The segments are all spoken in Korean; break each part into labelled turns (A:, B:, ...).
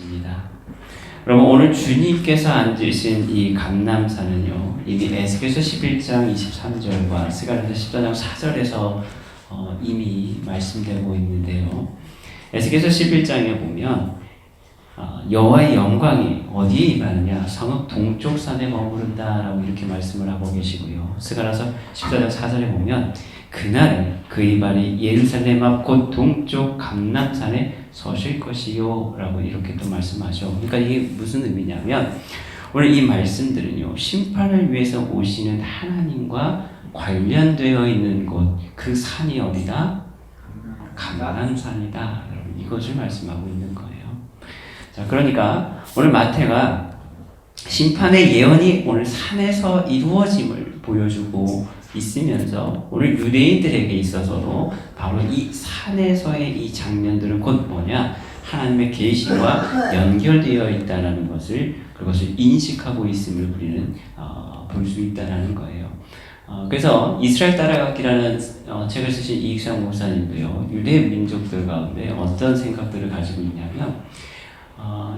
A: 하겠습니다. 여러분, 오늘 주님께서 앉으신 이 감람산은요, 이미 에스겔서 11장 23절과 스가랴서 14장 4절에서 이미 말씀되고 있는데요. 에스겔서 11장에 보면 여호와의 영광이 어디에 임하느냐? 성읍 동쪽 산에 머무른다라고 이렇게 말씀을 하고 계시고요. 스가랴서 14장 4절에 보면 그날은 그의 발이 예루살렘 앞 곧 동쪽 감람산에 서실 것이요 라고 이렇게 또 말씀하죠. 그러니까 이게 무슨 의미냐면 오늘 이 말씀들은요, 심판을 위해서 오시는 하나님과 관련되어 있는 곳, 그 산이 어디다? 감람산이다. 여러분, 이것을 말씀하고 있는 거예요. 자, 그러니까 오늘 마태가 심판의 예언이 오늘 산에서 이루어짐을 보여주고 있으면서 오늘 유대인들에게 있어서도 바로 이 산에서의 이 장면들은 곧 뭐냐? 하나님의 계시와 연결되어 있다는 것을, 그것을 인식하고 있음을 우리는 볼 수 있다는 거예요. 그래서 이스라엘 따라가기라는 책을 쓰신 이익상 목사님도요, 유대 민족들 가운데 어떤 생각들을 가지고 있냐면,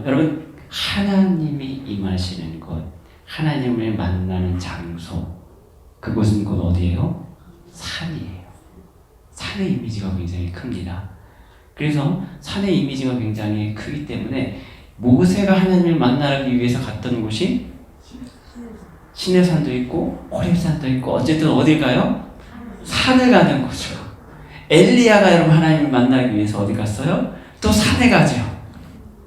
A: 여러분, 하나님이 임하시는 곳, 하나님을 만나는 장소, 그곳은 곧 어디예요? 산이에요. 산의 이미지가 굉장히 큽니다. 그래서 산의 이미지가 굉장히 크기 때문에 모세가 하나님을 만나기 위해서 갔던 곳이 시내산도 있고 호렙산도 있고 어쨌든 어딜 가요? 산을 가는 거죠. 엘리야가 여러분 하나님을 만나기 위해서 어디 갔어요? 또 산에 가죠.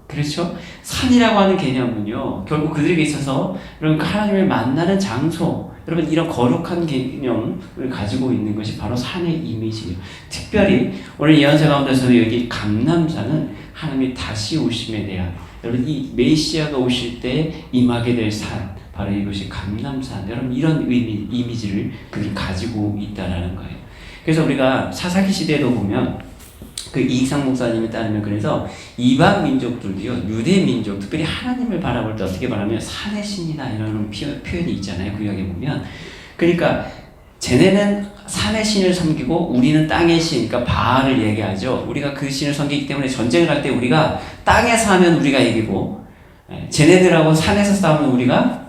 A: 그렇죠? 산이라고 하는 개념은요, 결국 그들에게 있어서 여러분 하나님을 만나는 장소, 여러분 이런 거룩한 개념을 가지고 있는 것이 바로 산의 이미지예요. 특별히 오늘 예언서 가운데서도 여기 감람산은 하나님이 다시 오심에 대한, 여러분 이 메시아가 오실 때 임하게 될 산, 바로 이것이 감람산. 여러분 이런 이미지를 그들이 가지고 있다라는 거예요. 그래서 우리가 사사기 시대에도 보면 그 이익상 목사님에 따르면 그래서 이방 민족들도요, 유대 민족, 특별히 하나님을 바라볼 때 어떻게 말하면 산의 신이다 이런 표현이 있잖아요. 구약에 보면. 그러니까 쟤네는 산의 신을 섬기고 우리는 땅의 신, 그러니까 바알을 얘기하죠. 우리가 그 신을 섬기기 때문에 전쟁을 할 때 우리가 땅에서 하면 우리가 이기고, 쟤네들하고 산에서 싸우면 우리가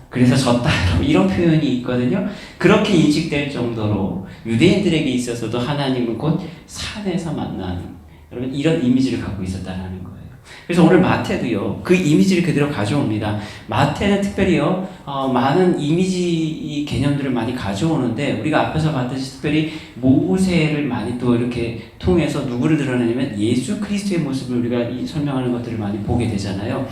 A: 그래서 졌다, 이런 표현이 있거든요. 그렇게 인식될 정도로 유대인들에게 있어서도 하나님은 곧 산에서 만나는, 여러분 이런 이미지를 갖고 있었다는 거예요. 그래서 오늘 마태도요, 그 이미지를 그대로 가져옵니다. 마태는 특별히요, 많은 이미지 개념들을 많이 가져오는데, 우리가 앞에서 봤듯이 특별히 모세를 많이 또 이렇게 통해서 누구를 드러내냐면 예수 그리스도의 모습을 우리가 설명하는 것들을 많이 보게 되잖아요.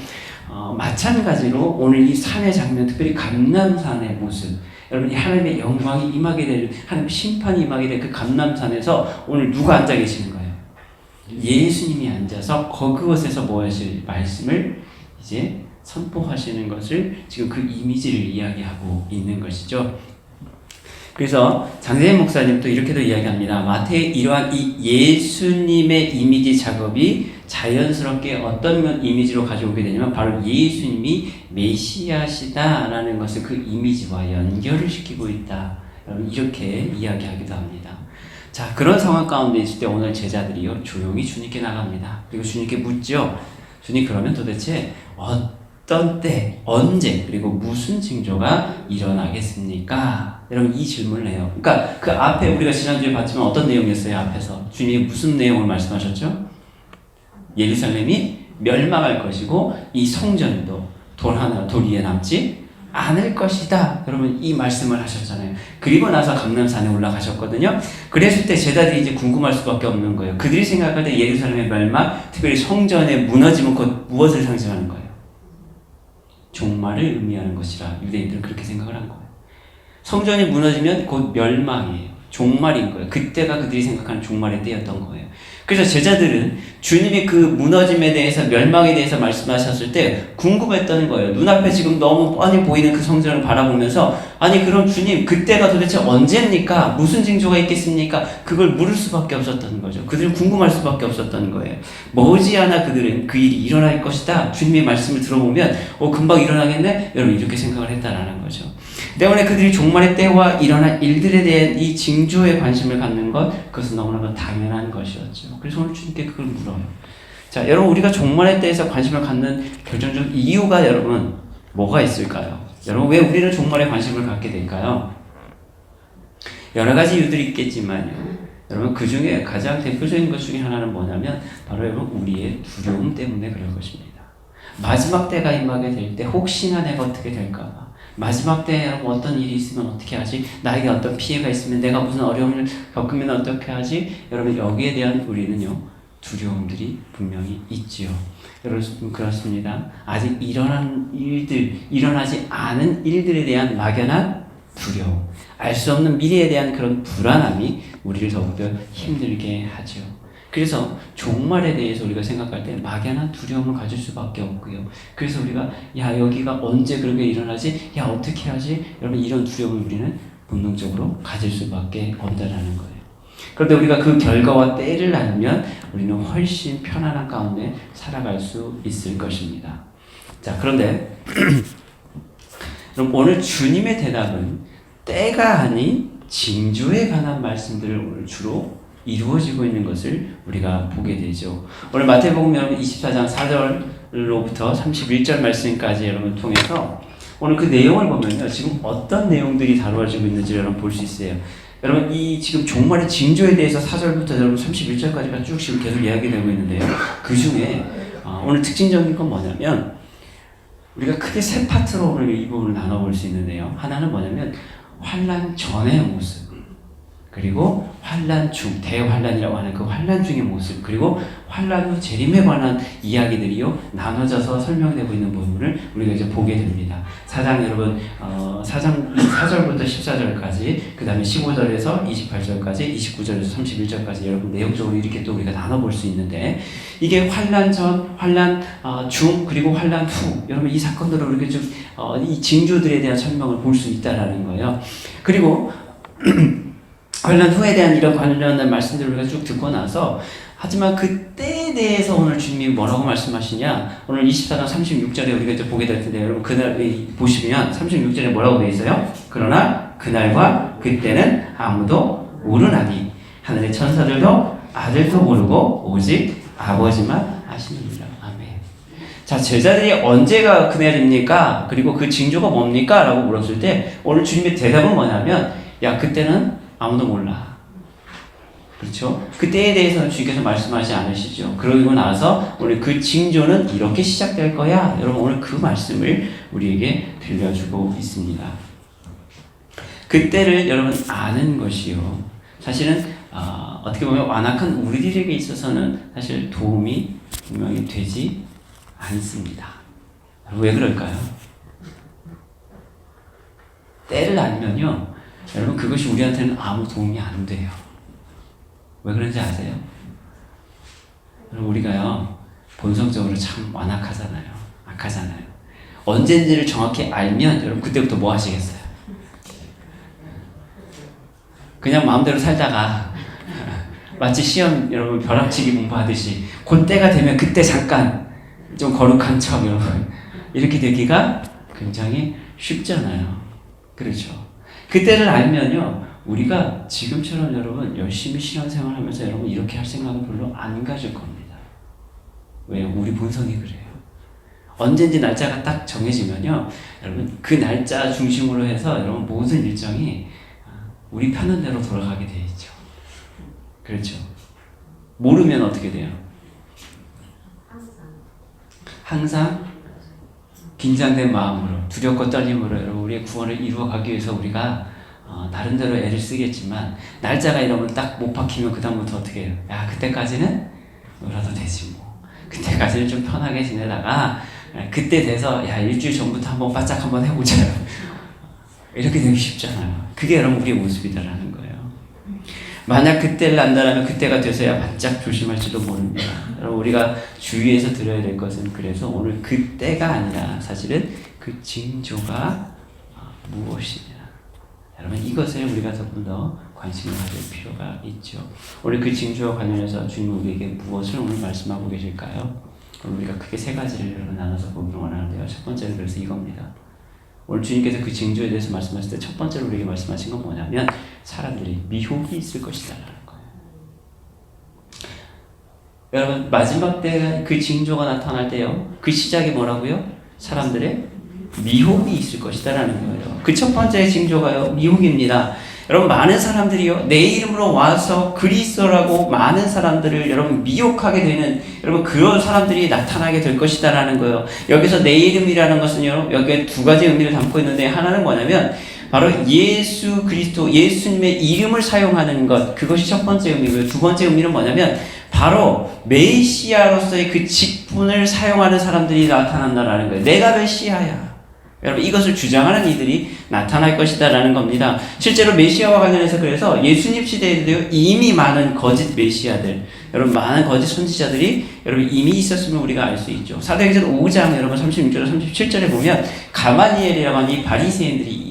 A: 마찬가지로 오늘 이 산의 장면, 특별히 감람산의 모습, 여러분이 하나님의 영광이 임하게 될, 하나님의 심판이 임하게 될 그 감람산에서 오늘 누가 앉아 계시는 거예요? 예수님이 앉아서 그곳에서 뭐 하실 말씀을 이제 선포하시는 것을 지금 그 이미지를 이야기하고 있는 것이죠. 그래서 장세현 목사님도 이렇게도 이야기합니다. 마태의 이러한 이 예수님의 이미지 작업이 자연스럽게 어떤 이미지로 가져오게 되냐면 바로 예수님이 메시아시다라는 것을 그 이미지와 연결을 시키고 있다. 이렇게 이야기하기도 합니다. 자, 그런 상황 가운데 있을 때 오늘 제자들이요, 조용히 주님께 나갑니다. 그리고 주님께 묻죠. 주님, 그러면 도대체 어떤 때, 언제, 그리고 무슨 징조가 일어나겠습니까? 여러분 이 질문을 해요. 그러니까 그 앞에 우리가 지난주에 봤지만 어떤 내용이었어요? 앞에서 주님이 무슨 내용을 말씀하셨죠? 예루살렘이 멸망할 것이고 이 성전도 돌 위에 남지 않을 것이다. 여러분 이 말씀을 하셨잖아요. 그리고 나서 감람산에 올라가셨거든요. 그랬을 때 제자들이 이제 궁금할 수밖에 없는 거예요. 그들이 생각할 때 예루살렘의 멸망, 특별히 성전의 무너짐은 곧 무엇을 상징하는 거예요? 종말을 의미하는 것이라 유대인들은 그렇게 생각을 한 거예요. 성전이 무너지면 곧 멸망이에요. 종말인 거예요. 그때가 그들이 생각하는 종말의 때였던 거예요. 그래서 제자들은 주님이 그 무너짐에 대해서, 멸망에 대해서 말씀하셨을 때 궁금했던 거예요. 눈앞에 지금 너무 뻔히 보이는 그 성전을 바라보면서, 아니 그럼 주님 그때가 도대체 언제입니까? 무슨 징조가 있겠습니까? 그걸 물을 수밖에 없었던 거죠. 그들은 궁금할 수밖에 없었던 거예요. 머지않아 그들은 그 일이 일어날 것이다, 주님의 말씀을 들어보면 금방 일어나겠네? 여러분 이렇게 생각을 했다라는 거죠. 때문에 그들이 종말의 때와 일어날 일들에 대한 이 징조에 관심을 갖는 것, 그것은 너무나도 당연한 것이었죠. 그래서 오늘 주님께 그걸 물어요. 자, 여러분 우리가 종말에 대해서 관심을 갖는 결정적 이유가 여러분 뭐가 있을까요? 여러분 왜 우리는 종말에 관심을 갖게 될까요? 여러 가지 이유들이 있겠지만요. 여러분 그 중에 가장 대표적인 것 중에 하나는 뭐냐면 바로 여러분 우리의 두려움 때문에 그럴 것입니다. 마지막 때가 임하게 될 때 혹시나 내가 어떻게 될까? 마지막 때에 여러분 어떤 일이 있으면 어떻게 하지? 나에게 어떤 피해가 있으면 내가 무슨 어려움을 겪으면 어떻게 하지? 여러분 여기에 대한 우리는요 두려움들이 분명히 있지요. 여러분 그렇습니다. 아직 일어나지 않은 일들에 대한 막연한 두려움, 알 수 없는 미래에 대한 그런 불안함이 우리를 더욱더 힘들게 하죠. 그래서 종말에 대해서 우리가 생각할 때 막연한 두려움을 가질 수밖에 없고요. 그래서 우리가 야 여기가 언제 그렇게 일어나지? 야 어떻게 하지? 여러분 이런 두려움을 우리는 본능적으로 가질 수밖에 없다라는 거예요. 그런데 우리가 그 결과와 때를 알면 우리는 훨씬 편안한 가운데 살아갈 수 있을 것입니다. 자, 그런데 그럼 오늘 주님의 대답은 때가 아닌 징조에 관한 말씀들을 오늘 주로 이루어지고 있는 것을 우리가 보게 되죠. 오늘 마태복음 여러분 24장 4절로부터 31절 말씀까지 여러분 통해서 오늘 그 내용을 보면요. 지금 어떤 내용들이 다루어지고 있는지 여러분 볼 수 있어요. 여러분 이 지금 종말의 징조에 대해서 4절부터 여러분 31절까지가 쭉 지금 계속 이야기되고 있는데요. 그 중에 오늘 특징적인 건 뭐냐면 우리가 크게 세 파트로 오늘 이 부분을 나눠볼 수 있는데요. 하나는 뭐냐면 환난 전의 모습, 그리고 환난 중, 대환난이라고 하는 그 환난 중의 모습, 그리고 환난 후 재림에 관한 이야기들이요 나눠져서 설명되고 있는 부분을 우리가 이제 보게 됩니다. 4장 여러분 4절부터 14절까지, 그 다음에 15절에서 28절까지, 29절에서 31절까지 여러분 내용적으로 이렇게 또 우리가 나눠볼 수 있는데, 이게 환난 전, 환난 중, 그리고 환난 후, 여러분 이 사건들을 우리가 좀 이 징조들에 대한 설명을 볼 수 있다라는 거예요. 그리고 환난 후에 대한 이런 관련된 말씀들을 우리가 쭉 듣고 나서, 하지만 그 때에 대해서 오늘 주님이 뭐라고 말씀하시냐, 오늘 24장 36절에 우리가 이제 보게 될 텐데, 여러분 그날 보시면 36절에 뭐라고 되어 있어요? 그러나 그날과 그때는 아무도 모르나니 하늘의 천사들도 아들도 모르고 오직 아버지만 아시느니라. 아멘. 자, 제자들이 언제가 그날입니까? 그리고 그 징조가 뭡니까? 라고 물었을 때 오늘 주님의 대답은 뭐냐면, 야 그때는 아무도 몰라. 그렇죠? 그때에 대해서는 주님께서 말씀하지 않으시죠. 그러고 나서 오늘 그 징조는 이렇게 시작될 거야. 여러분 오늘 그 말씀을 우리에게 들려주고 있습니다. 그때를 여러분 아는 것이요. 사실은 어떻게 보면 완악한 우리들에게 있어서는 사실 도움이 분명히 되지 않습니다. 왜 그럴까요? 때를 알면요. 여러분 그것이 우리한테는 아무 도움이 안 돼요. 왜 그런지 아세요? 여러분 우리가요 본성적으로 참 완악하잖아요. 악하잖아요. 언제인지를 정확히 알면 여러분 그때부터 뭐 하시겠어요? 그냥 마음대로 살다가 마치 시험 여러분 벼락치기 공부하듯이 그때가 되면 그때 잠깐 좀 거룩한 척 여러분 이렇게 되기가 굉장히 쉽잖아요. 그렇죠? 그때를 알면요 우리가 지금처럼 여러분 열심히 신앙생활 하면서 여러분 이렇게 할 생각은 별로 안 가질 겁니다. 왜요? 우리 본성이 그래요. 언제인지 날짜가 딱 정해지면요 여러분 그 날짜 중심으로 해서 여러분 모든 일정이 우리 편한 대로 돌아가게 돼 있죠. 그렇죠? 모르면 어떻게 돼요? 항상 긴장된 마음으로, 두렵고 떨림으로 여러분 우리의 구원을 이루어가기 위해서 우리가 나름대로 애를 쓰겠지만, 날짜가 이러면 딱 못 박히면 그 다음부터 어떻게 해요? 야 그때까지는 놀아도 되지 뭐. 그때까지는 좀 편하게 지내다가 그때 돼서 야 일주일 전부터 한번 바짝 한번 해보자. 이렇게 되기 쉽잖아요. 그게 여러분 우리의 모습이다라는 거예요. 만약 그때를 안다라면 그때가 돼서야 바짝 조심할지도 모릅니다. 여러분 우리가 주의해서 들어야 될 것은, 그래서 오늘 그때가 아니라 사실은 그 징조가 무엇이냐. 여러분 이것을 우리가 조금 더 관심을 가질 필요가 있죠. 오늘 그 징조와 관련해서 주님은 우리에게 무엇을 오늘 말씀하고 계실까요? 오늘 우리가 크게 세 가지를 나눠서 보기를 원하는데요. 첫 번째는 그래서 이겁니다. 오늘 주님께서 그 징조에 대해서 말씀하실 때 첫 번째로 우리에게 말씀하신 건 뭐냐면 사람들이 미혹이 있을 것이다 라는 거예요. 여러분 마지막 때 그 징조가 나타날 때요. 그 시작이 뭐라고요? 사람들의 미혹이 있을 것이다라는 거예요. 그 첫 번째 징조가요. 미혹입니다. 여러분 많은 사람들이요. 내 이름으로 와서 그리스도라고 많은 사람들을 여러분 미혹하게 되는 여러분 그런 사람들이 나타나게 될 것이다라는 거예요. 여기서 내 이름이라는 것은요. 여기에 두 가지 의미를 담고 있는데 하나는 뭐냐면 바로 예수 그리스도 예수님의 이름을 사용하는 것 그것이 첫 번째 의미고요. 두 번째 의미는 뭐냐면 바로 메시아로서의 그 직분을 사용하는 사람들이 나타난다라는 거예요. 내가 메시아야. 여러분 이것을 주장하는 이들이 나타날 것이다라는 겁니다. 실제로 메시아와 관련해서 그래서 예수님 시대에도 이미 많은 거짓 메시아들, 여러분 많은 거짓 선지자들이 여러분 이미 있었으면 우리가 알 수 있죠. 사도행전 5장 여러분 36절 37절에 보면 가마니엘이라고 하는 이 바리새인들이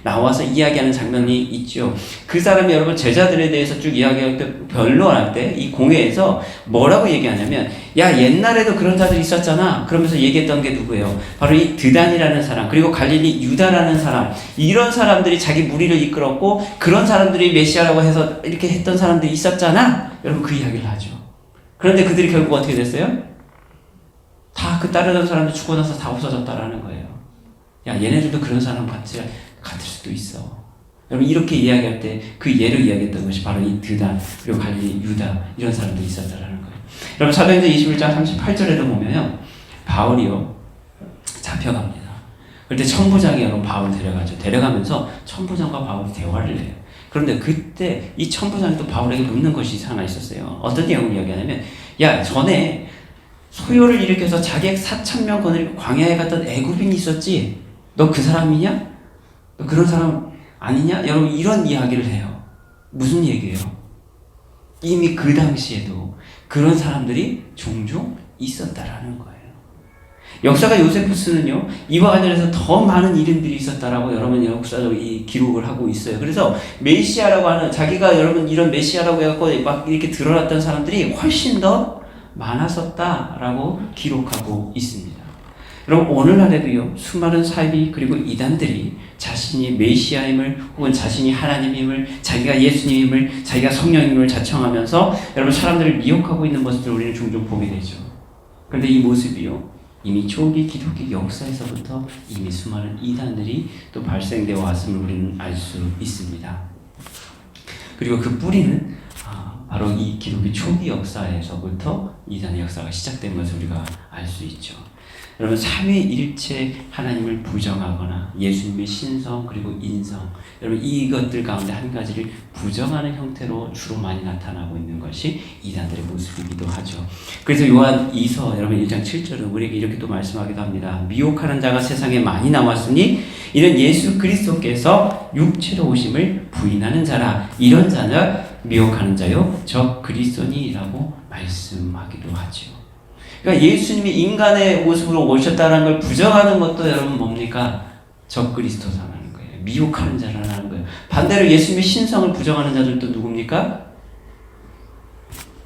A: 나와서 이야기하는 장면이 있죠. 그 사람이 여러분 제자들에 대해서 쭉 이야기할 때 변론할 때 이 공회에서 뭐라고 얘기하냐면 야 옛날에도 그런 자들이 있었잖아. 그러면서 얘기했던 게 누구예요? 바로 이 드단이라는 사람 그리고 갈릴리 유다라는 사람 이런 사람들이 자기 무리를 이끌었고 그런 사람들이 메시아라고 해서 이렇게 했던 사람들이 있었잖아. 여러분 그 이야기를 하죠. 그런데 그들이 결국 어떻게 됐어요? 다 그 따르던 사람들 죽고 나서 다 없어졌다라는 거예요. 야 얘네들도 그런 사람 같을 수도 있어. 여러분 이렇게 이야기할 때 그 예를 이야기했던 것이 바로 이 드단 그리고 갈릴리 유다 이런 사람들이 있었다라는 거예요. 여러분 사도행전 21장 38절에도 보면요. 바울이요. 잡혀갑니다. 그때 천부장이 여러분 바울을 데려가죠. 데려가면서 천부장과 바울이 대화를 해요. 그런데 그때 이 천부장이 또 바울에게 묻는 것이 하나 있었어요. 어떤 내용을 이야기하냐면 야 전에 소요를 일으켜서 자객 4,000명 거느리고 광야에 갔던 애굽인이 있었지? 너 그 사람이냐? 너 그런 사람 아니냐? 여러분 이런 이야기를 해요. 무슨 얘기예요? 이미 그 당시에도 그런 사람들이 종종 있었다라는 거예요. 역사가 요세푸스는요 이와 관련해서 더 많은 이름들이 있었다라고 여러분 역사적으로 이 기록을 하고 있어요. 그래서 메시아라고 하는 자기가 여러분 이런 메시아라고 해갖고 막 이렇게 드러났던 사람들이 훨씬 더 많았었다라고 기록하고 있습니다. 여러분 오늘날에도요 수많은 사이비 그리고 이단들이 자신이 메시아임을 혹은 자신이 하나님임을 자기가 예수님임을 자기가 성령임을 자청하면서 여러분 사람들을 미혹하고 있는 모습을 우리는 종종 보게 되죠. 그런데 이 모습이요 이미 초기 기독교 역사에서부터 이미 수많은 이단들이 또 발생되어 왔음을 우리는 알 수 있습니다. 그리고 그 뿌리는 바로 이 기독교 초기 역사에서부터 이단의 역사가 시작된 것을 우리가 알 수 있죠. 여러분 삼위일체 하나님을 부정하거나 예수님의 신성 그리고 인성 여러분 이것들 가운데 한 가지를 부정하는 형태로 주로 많이 나타나고 있는 것이 이단들의 모습이기도 하죠. 그래서 요한 2서 여러분 1장 7절은 우리에게 이렇게 또 말씀하기도 합니다. 미혹하는 자가 세상에 많이 나왔으니 이는 예수 그리스도께서 육체로 오심을 부인하는 자라. 이런 자는 미혹하는 자요 적 그리스도니라고 말씀하기도 하죠. 그러니까 예수님이 인간의 모습으로 오셨다는 걸 부정하는 것도 여러분 뭡니까? 적그리스도라는 거예요. 미혹하는 자라는 거예요. 반대로 예수님의 신성을 부정하는 자들도 누굽니까?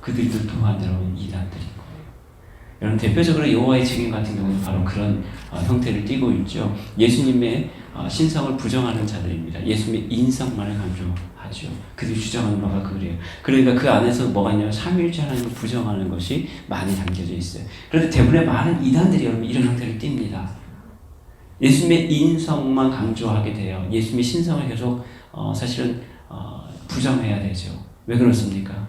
A: 그들도 또한 여러분 이단들인 거예요. 여러분 대표적으로 여호와의 증인 같은 경우도 바로 그런 형태를 띠고 있죠. 예수님의 신성을 부정하는 자들입니다. 예수님의 인성만을 강조하죠. 그들이 주장하는 바가 그래요. 그러니까 그 안에서 뭐가 있냐면 삼위일체 하나님을 부정하는 것이 많이 담겨져 있어요. 그런데 대부분의 많은 이단들이 여러분 이런 형태를 띱니다. 예수님의 인성만 강조하게 돼요. 예수님의 신성을 계속 사실은 부정해야 되죠. 왜 그렇습니까?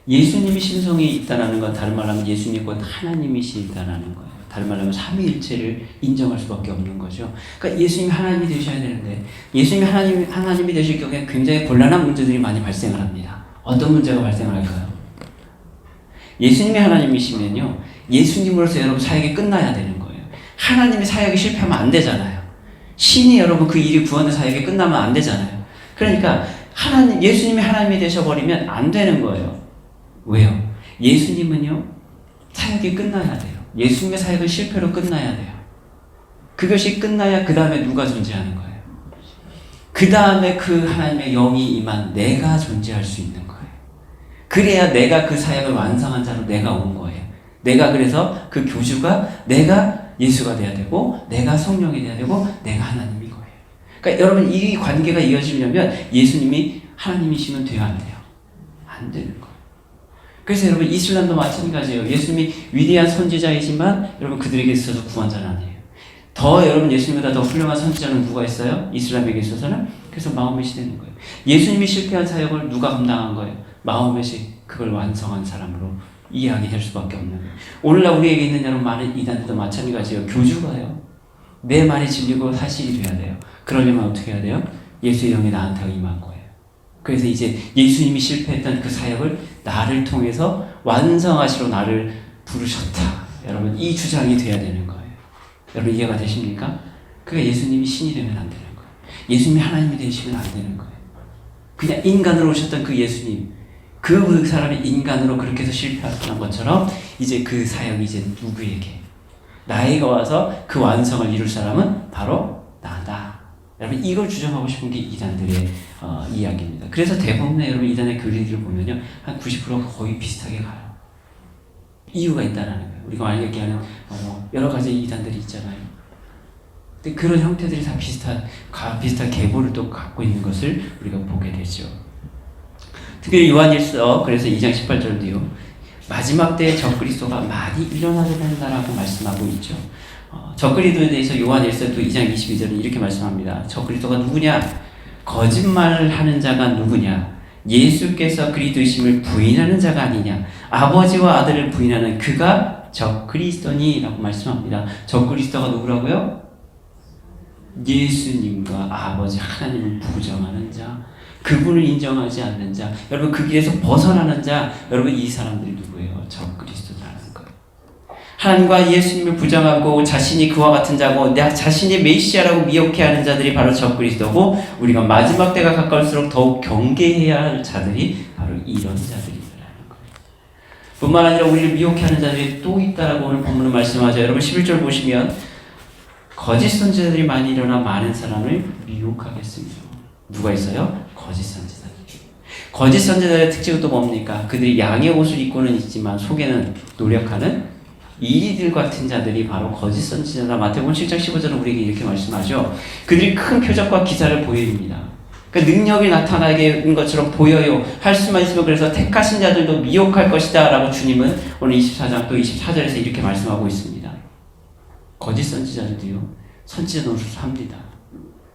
A: 예수님이 신성이 있다는 건 다른 말로 하면 예수님이 곧 하나님이시다는 거예요. 다른 말로 하면 삼위일체를 인정할 수밖에 없는 거죠. 그러니까 예수님이 하나님이 되셔야 되는데 예수님이 하나님이 되실 경우에 굉장히 곤란한 문제들이 많이 발생을 합니다. 어떤 문제가 발생할까요? 예수님이 하나님이시면요. 예수님으로서 여러분 사역이 끝나야 되는 거예요. 하나님이 사역이 실패하면 안 되잖아요. 신이 여러분 그 일이 구원의 사역이 끝나면 안 되잖아요. 그러니까 예수님이 하나님이 되셔버리면 안 되는 거예요. 왜요? 예수님은요. 사역이 끝나야 돼요. 예수님의 사역은 실패로 끝나야 돼요. 그것이 끝나야 그 다음에 누가 존재하는 거예요? 그 다음에 그 하나님의 영이 임한 내가 존재할 수 있는 거예요. 그래야 내가 그 사역을 완성한 자로 내가 온 거예요. 내가 그래서 그 교주가 내가 예수가 돼야 되고 내가 성령이 돼야 되고 내가 하나님인 거예요. 그러니까 여러분 이 관계가 이어지려면 예수님이 하나님이시면 돼요 안 돼요? 안 되는 거예요. 그래서 여러분 이슬람도 마찬가지예요. 예수님이 위대한 선지자이지만 여러분 그들에게 있어서 구원자는 아니에요. 더 여러분 예수님보다 더 훌륭한 선지자는 누가 있어요? 이슬람에게 있어서는. 그래서 마호멧이 되는 거예요. 예수님이 실패한 사역을 누가 감당한 거예요? 마호멧이 그걸 완성한 사람으로 이야기할 수밖에 없는 거예요. 오늘날 우리에게 있는 여러분 많은 이단들도 마찬가지예요. 교주가요. 내 말이 진리고 사실이 돼야 돼요. 그러려면 어떻게 해야 돼요? 예수의 영이 나한테 임한 거예요. 그래서 이제 예수님이 실패했던 그 사역을 나를 통해서 완성하시러 나를 부르셨다. 여러분 이 주장이 돼야 되는 거예요. 여러분 이해가 되십니까? 그러니까 예수님이 신이 되면 안 되는 거예요. 예수님이 하나님이 되시면 안 되는 거예요. 그냥 인간으로 오셨던 그 예수님, 그 사람이 인간으로 그렇게 해서 실패한 것처럼 이제 그 사역이 이제 누구에게 나에게 와서 그 완성을 이룰 사람은 바로 나다. 여러분 이걸 주장하고 싶은 게 이단들의 이야기입니다. 그래서 대부분의 여러분 이단의 교리들을 보면요 한 90%가 거의 비슷하게 가요. 이유가 있다는 거예요. 우리가 많이 얘기하는 여러 가지 이단들이 있잖아요. 근데 그런 형태들이 다 비슷한 계보를 또 갖고 있는 것을 우리가 보게 되죠. 특히 요한일서 그래서 2장 18절도요. 마지막 때에 적그리스도가 많이 일어나게 된다라고 말씀하고 있죠. 적그리스도에 대해서 요한일서 또 2장 22절은 이렇게 말씀합니다. 적그리스도가 누구냐? 거짓말을 하는 자가 누구냐? 예수께서 그리스도이심을 부인하는 자가 아니냐? 아버지와 아들을 부인하는 그가 적그리스도니 라고 말씀합니다. 적그리스도가 누구라고요? 예수님과 아버지 하나님을 부정하는 자, 그분을 인정하지 않는 자, 여러분 그 길에서 벗어나는 자, 여러분 이 사람들이 누구예요? 적그리스도라는 거예요. 하나님과 예수님을 부정하고 자신이 그와 같은 자고 내 자신이 메시아라고 미혹해하는 자들이 바로 적그리스도고, 우리가 마지막 때가 가까울수록 더욱 경계해야 할 자들이 바로 이런 자들이라는 거예요. 뿐만 아니라 우리를 미혹해하는 자들이 또 있다라고 오늘 본문은 말씀하죠. 여러분 11절 보시면 거짓 선지자들이 많이 일어나 많은 사람을 미혹하겠으며. 누가 있어요? 거짓 선지자들. 거짓 선지자들의 특징은 또 뭡니까? 그들이 양의 옷을 입고는 있지만 속에는 노력하는 이리들 같은 자들이 바로 거짓 선지자다. 마태복음 7장 15절은 우리에게 이렇게 말씀하죠. 그들이 큰 표적과 기사를 보여줍니다. 그러니까 능력이 나타나는 것처럼 보여요. 할 수만 있으면 그래서 택하신 자들도 미혹할 것이다 라고 주님은 오늘 24장 또 24절에서 이렇게 말씀하고 있습니다. 거짓 선지자들도요, 선지자 노릇을 합니다.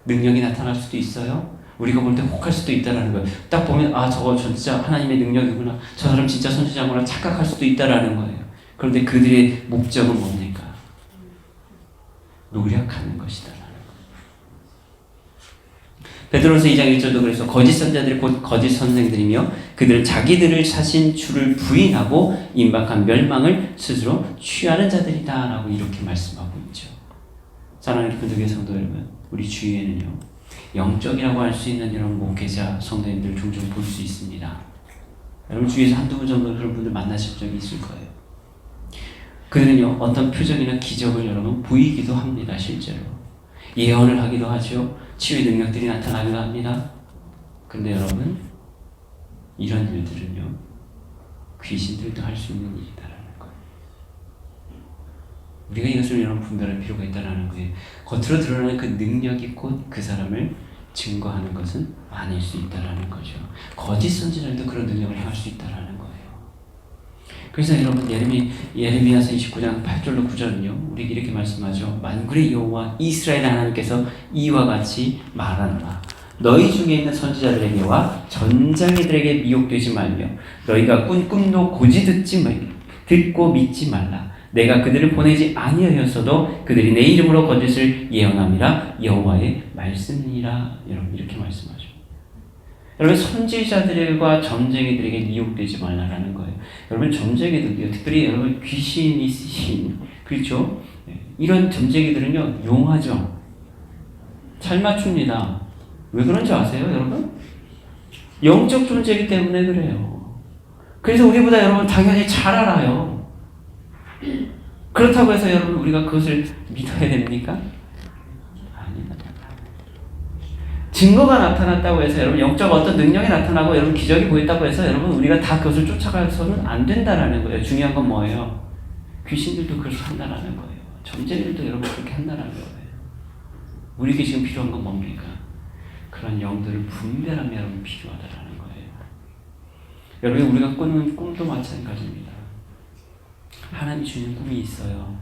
A: 능력이 나타날 수도 있어요. 우리가 볼 때 혹할 수도 있다라는 거예요. 딱 보면 저거 진짜 하나님의 능력이구나, 저 사람 진짜 선지자구나 착각할 수도 있다라는 거예요. 그런데 그들의 목적은 뭡니까? 노력하는 것이다라는 거예요. 베드로서 2장 1절도 그래서 거짓 선지자들이 곧 거짓 선생들이며 그들은 자기들을 사신 주를 부인하고 임박한 멸망을 스스로 취하는 자들이다 라고 이렇게 말씀하고 있죠. 사랑하는 분들의 성도 여러분, 우리 주위에는요 영적이라고 할 수 있는 이런 목회자 성도님들 종종 볼 수 있습니다. 여러분 주위에서 한두 분 정도 그런 분들 만나실 적이 있을 거예요. 그들은요 어떤 표적이나 기적을 여러분 보이기도 합니다. 실제로 예언을 하기도 하죠. 치유의 능력들이 나타나기도 합니다. 그런데 여러분 이런 일들은요 귀신들도 할 수 있는 일이다라는 거예요. 우리가 이것을 여러분 분별할 필요가 있다라는 거예요. 겉으로 드러나는 그 능력이 곧 그 사람을 증거하는 것은 아닐 수 있다라는 거죠. 거짓 선지자들도 그런 능력을 행할 수 있다라는 거예요. 그래서 여러분 예레미야서 29장 8절로 9절은요 우리에게 이렇게 말씀하죠. 만군의 여호와 이스라엘 하나님께서 이와 같이 말하노라. 너희 중에 있는 선지자들에게와 전장이들에게 미혹되지 말며 너희가 꾼 꿈도 고지 듣고 믿지 말라. 내가 그들을 보내지 아니하였어도 그들이 내 이름으로 거짓을 예언함이라 여호와의 말씀이니라. 여러분 이렇게 말씀하죠. 여러분 선지자들과 점쟁이들에게 미혹되지 말라라는 거예요. 여러분 점쟁이들이요, 특별히 여러분 귀신이 있으신, 그렇죠? 이런 점쟁이들은요 용하죠. 잘 맞춥니다. 왜 그런지 아세요, 여러분? 영적 존재이기 때문에 그래요. 그래서 우리보다 여러분 당연히 잘 알아요. 그렇다고 해서 여러분 우리가 그것을 믿어야 됩니까? 아니다. 증거가 나타났다고 해서 여러분 영적 어떤 능력이 나타나고 여러분 기적이 보였다고 해서 여러분 우리가 다 그것을 쫓아가서는 안 된다라는 거예요. 중요한 건 뭐예요? 귀신들도 그렇게 한다라는 거예요. 점쟁이들도 여러분 그렇게 한다라는 거예요. 우리에게 지금 필요한 건 뭡니까? 그런 영들을 분별하며 여러분 필요하다라는 거예요. 여러분 우리가 꾸는 꿈도 마찬가지입니다. 하나님 주는 꿈이 있어요.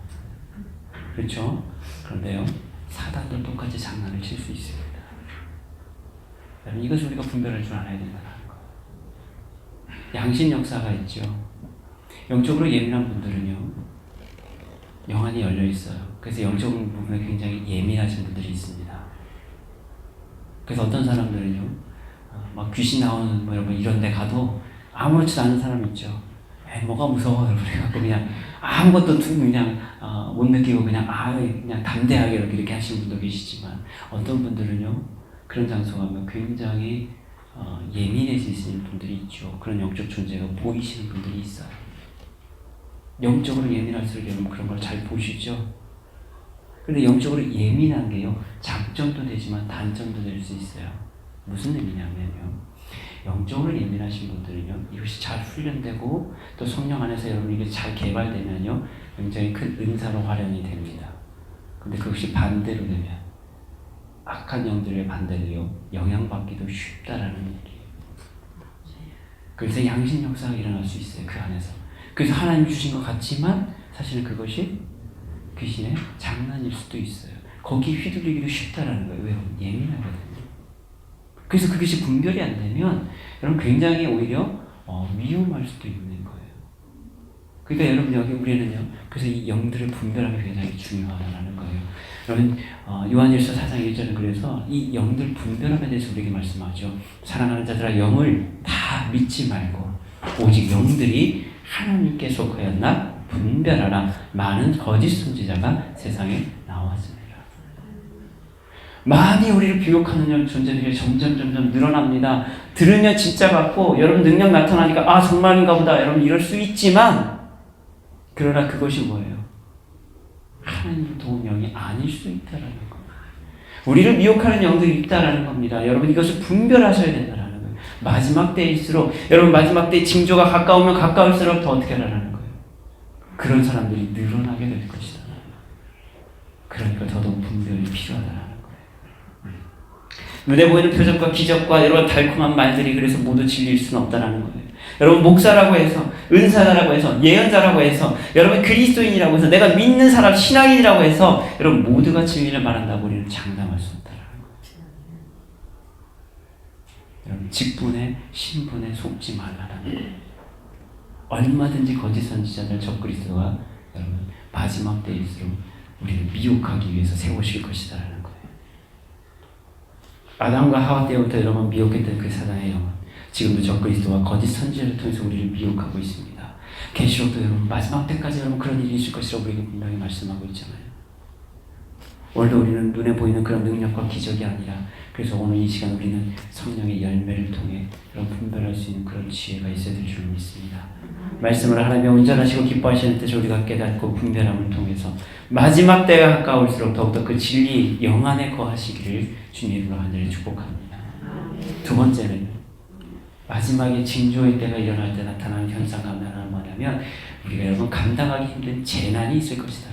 A: 그렇죠? 그런데요, 사단도 똑같이 장난을 칠 수 있습니다. 여러분 이것을 우리가 분별할 줄 알아야 된다는 거. 양심 역사가 있죠. 영적으로 예민한 분들은요, 영안이 열려 있어요. 그래서 영적 부분에 굉장히 예민하신 분들이 있습니다. 그래서 어떤 사람들은요, 막 귀신 나오는 뭐 여러분 이런 데 가도 아무렇지도 않은 사람 있죠. 뭐가 무서워 여러분. 그래갖고 그냥 아무것도 그냥 못 느끼고 그냥 그냥 담대하게 이렇게 하시는 분도 계시지만, 어떤 분들은요, 그런 장소 가면 굉장히 예민해지시는 분들이 있죠. 그런 영적 존재가 보이시는 분들이 있어요. 영적으로 예민할수록 여러분 그런 걸 잘 보시죠. 근데 영적으로 예민한 게요, 장점도 되지만 단점도 될 수 있어요. 무슨 의미냐면요, 영적으로 예민하신 분들은요, 이것이 잘 훈련되고 또 성령 안에서 여러분 이게 잘 개발되면요, 굉장히 큰 은사로 활용이 됩니다. 근데 그것이 반대로 되면, 악한 영들의 반대로요, 영향받기도 쉽다라는 얘기예요. 그래서 양심 역사가 일어날 수 있어요, 그 안에서. 그래서 하나님 주신 것 같지만 사실은 그것이 귀신의 장난일 수도 있어요. 거기 휘둘리기도 쉽다라는 거예요. 왜요? 예민하거든요. 그래서 그것이 분별이 안 되면 여러분 굉장히 오히려 위험할 수도 있는 거예요. 그러니까 여러분 여기 우리는요, 그래서 이 영들을 분별하는 게 굉장히 중요하다는 거예요. 여러분 요한일서 4장 1절은 그래서 이 영들 분별함에 대해서 우리에게 말씀하죠. 사랑하는 자들아, 영을 다 믿지 말고 오직 영들이 하나님께 속하였나 분별하라. 많은 거짓 선지자가 세상에 나왔습니다. 많이 우리를 비욕하는 존재들이 점점 늘어납니다. 들으면 진짜 같고 여러분 능력 나타나니까 정말인가 보다 여러분 이럴 수 있지만, 그러나 그것이 뭐예요? 하나님 도운 영이 아닐 수 있다라는 겁니다. 우리를 미혹하는 영들이 있다라는 겁니다. 여러분 이것을 분별하셔야 된다라는 거예요. 마지막 때일수록, 여러분 마지막 때 징조가 가까우면 가까울수록 더 어떻게 하라는 거예요? 그런 사람들이 늘어나게 될 것이다. 그러니까 더더욱 분별이 필요하다라는 거예요. 눈에 보이는 표적과 기적과 여러분 달콤한 말들이 그래서 모두 진리일 수는 없다라는 거예요. 여러분 목사라고 해서, 은사자라고 해서, 예언자라고 해서, 여러분 그리스도인이라고 해서, 내가 믿는 사람 신앙인이라고 해서 여러분 모두가 진리를 말한다고 우리는 장담할 수 없다라는 거예요. 여러분 직분에 신분에 속지 말라라는 거예요. 얼마든지 거짓 선지자들 적그리스도가 여러분 마지막 때일수록 우리를 미혹하기 위해서 세우실 것이다라는 거예요. 아담과 하와 때부터 여러분 미혹했던 그 사단의 영은 지금도 적그리스도와 거짓 선지자를 통해서 우리를 미혹하고 있습니다. 계시록도 여러분 마지막 때까지 여러분 그런 일이 있을 것이라고 우리에게 분명히 말씀하고 있잖아요. 오늘도 우리는 눈에 보이는 그런 능력과 기적이 아니라, 그래서 오늘 이 시간 우리는 성령의 열매를 통해 그런 분별할 수 있는 그런 지혜가 있어야 될 줄 믿습니다. 말씀을 하나님의 온전하시고 기뻐하시는 뜻을 우리가 깨닫고 분별함을 통해서 마지막 때가 가까울수록 더욱더 그 진리 영 안에 거하시기를 주님으로 하늘에 축복합니다. 두 번째는 마지막에 징조의 때가 일어날 때 나타나는 현상과 나타나는 뭐냐면, 우리가 여러분 감당하기 힘든 재난이 있을 것이다.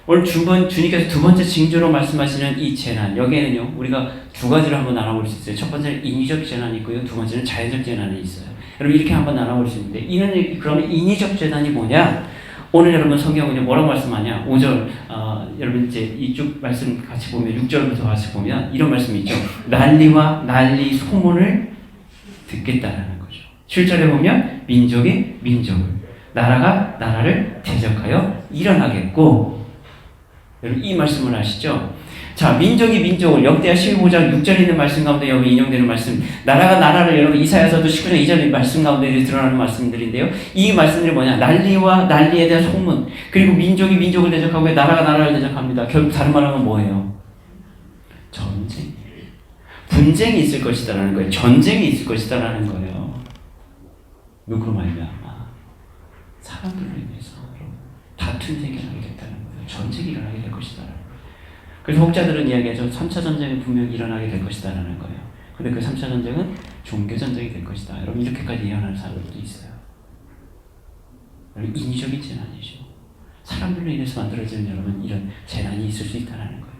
A: 오늘 주님께서 두 번째 징조로 말씀하시는 이 재난, 여기에는요 우리가 두 가지로 한번 나눠볼 수 있어요. 첫 번째는 인위적 재난이 있고요, 두 번째는 자연적 재난이 있어요. 여러분 이렇게 한번 나눠볼 수 있는데, 그러면 인위적 재난이 뭐냐? 오늘 여러분 성경은 뭐라고 말씀하냐? 5절 여러분 이제 이쪽 말씀 같이 보면 6절부터 같이 보면 이런 말씀이 있죠. 난리와 난리 소문을 듣겠다라는 거죠. 7절에 보면 민족이 민족을, 나라가 나라를 대적하여 일어나겠고, 여러분 이 말씀을 아시죠? 자, 민족이 민족을, 역대하 15장 6절에 있는 말씀 가운데 여기 인용되는 말씀, 나라가 나라를, 여러분 이사야서도 19장 2절의 말씀 가운데 드러나는 말씀들인데요. 이 말씀들이 뭐냐? 난리와 난리에 대한 소문, 그리고 민족이 민족을 대적하고 나라가 나라를 대적합니다. 결국 다른 말로 하면 뭐예요? 전쟁, 분쟁이 있을 것이다라는 거예요. 전쟁이 있을 것이다라는 거예요. 누구로 말미암아? 사람들로 인해서 다툼이 생겨나게 됐다는 거예요. 전쟁이 일어나게 될 것이다라는 거예요. 그래서 혹자들은 이야기하죠. 3차 전쟁이 분명히 일어나게 될 것이다라는 거예요. 근데 그 3차 전쟁은 종교 전쟁이 될 것이다. 여러분 이렇게까지 예언하는 사람들도 있어요. 여러분 인위적인 재난이죠. 사람들로 인해서 만들어지는 여러분 이런 재난이 있을 수 있다는 거예요.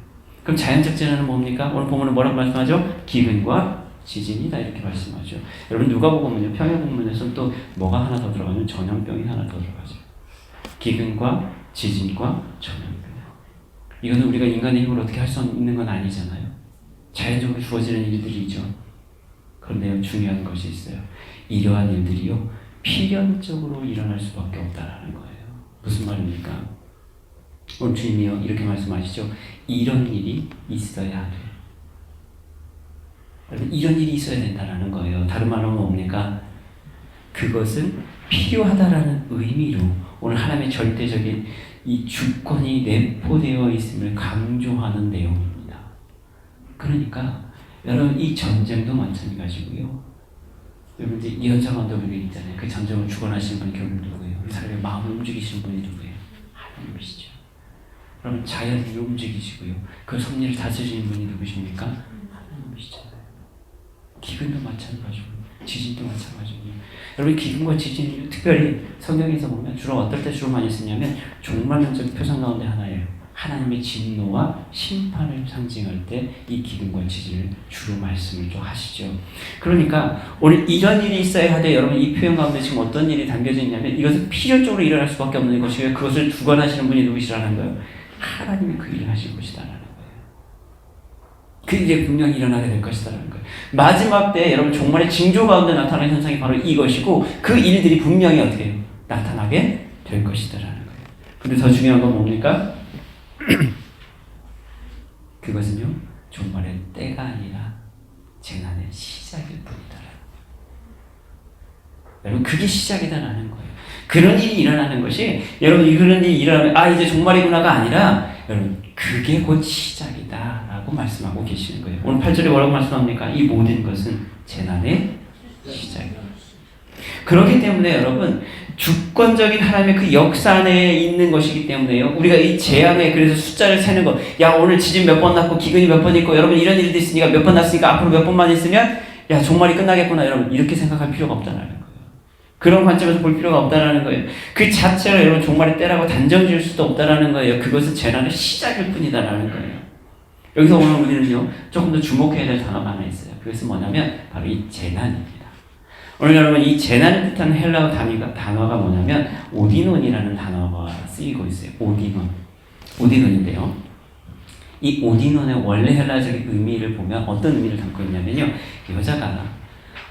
A: 그럼 자연적 재난은 뭡니까? 오늘 보면은 뭐라고 말씀하죠? 기근과 지진이다 이렇게 말씀하죠. 여러분 누가복음은요 평행본문에서는 또 뭐가 하나 더 들어가면 전염병이 하나 더 들어가죠. 기근과 지진과 전염병. 이거는 우리가 인간의 힘으로 어떻게 할 수 있는 건 아니잖아요. 자연적으로 주어지는 일들이죠. 그런데 중요한 것이 있어요. 이러한 일들이요 필연적으로 일어날 수밖에 없다라는 거예요. 무슨 말입니까? 오늘 주님이요 이렇게 말씀하시죠. 이런 일이 있어야 돼. 이런 일이 있어야 된다라는 거예요. 다른 말로 뭡니까? 그것은 필요하다라는 의미로 오늘 하나님의 절대적인 이 주권이 내포되어 있음을 강조하는 내용입니다. 그러니까 여러분 이 전쟁도 마찬가지고요. 여러분 이제 이 현장 가운데 우리 있잖아요. 그 전쟁을 주관하시는 분이 결국 누구예요? 우리 사람의 마음을 움직이시는 분이 누구예요? 하나님이시죠. 그러면 자연이 움직이시고요. 그 섭리를 다스리시는 분이 누구십니까? 하나님이시잖아요. 기근도 마찬가지고 지진도 마찬가지고 여러분 기근과 지진이 특별히 성경에서 보면 주로 어떨 때 주로 많이 쓰냐면 종말론적 표상 가운데 하나예요. 하나님의 진노와 심판을 상징할 때 이 기근과 지진을 주로 말씀을 좀 하시죠. 그러니까 오늘 이런 일이 있어야 하되 여러분 이 표현 가운데 지금 어떤 일이 담겨져 있냐면 이것은 필연적으로 일어날 수밖에 없는 것이고요. 그것을 주관하시는 분이 누구시라는 거예요? 하나님이 그 일을 하실 것이다라는 거예요. 그 일이 분명히 일어나게 될 것이다라는 거예요. 마지막 때 여러분 종말의 징조 가운데 나타나는 현상이 바로 이것이고 그 일들이 분명히 어떻게 해요? 나타나게 될 것이다라는 거예요. 근데 더 중요한 건 뭡니까? 그것은요 종말의 때가 아니라 재난의 시작일 뿐이다. 여러분 그게 시작이다라는 거예요. 그런 일이 일어나는 것이 여러분 그런 일이 일어나면 아 이제 종말이구나가 아니라 여러분 그게 곧 시작이다라고 말씀하고 계시는 거예요. 오늘 8절에 뭐라고 말씀합니까? 이 모든 것은 재난의 시작이다. 그렇기 때문에 여러분 주권적인 하나님의 그 역사 안에 있는 것이기 때문에요. 우리가 이 재앙에 그래서 숫자를 세는 거. 야 오늘 지진 몇 번 났고 기근이 몇 번 있고 여러분 이런 일도 있으니까 몇 번 났으니까 앞으로 몇 번만 있으면 야 종말이 끝나겠구나 여러분 이렇게 생각할 필요가 없다는 거예요. 그런 관점에서 볼 필요가 없다는 거예요. 그 자체로 여러분 종말의 때라고 단정 지을 수도 없다는 거예요. 그것은 재난의 시작일 뿐이다라는 거예요. 여기서 오늘 우리는요 조금 더 주목해야 될 단어가 하나 있어요. 그것은 뭐냐면 바로 이 재난입니다. 오늘 여러분 이 재난을 뜻하는 헬라어 단어가 뭐냐면 오디논이라는 단어가 쓰이고 있어요. 오디논인데요. 이 오디논의 원래 헬라적인 의미를 보면 어떤 의미를 담고 있냐면요. 여자가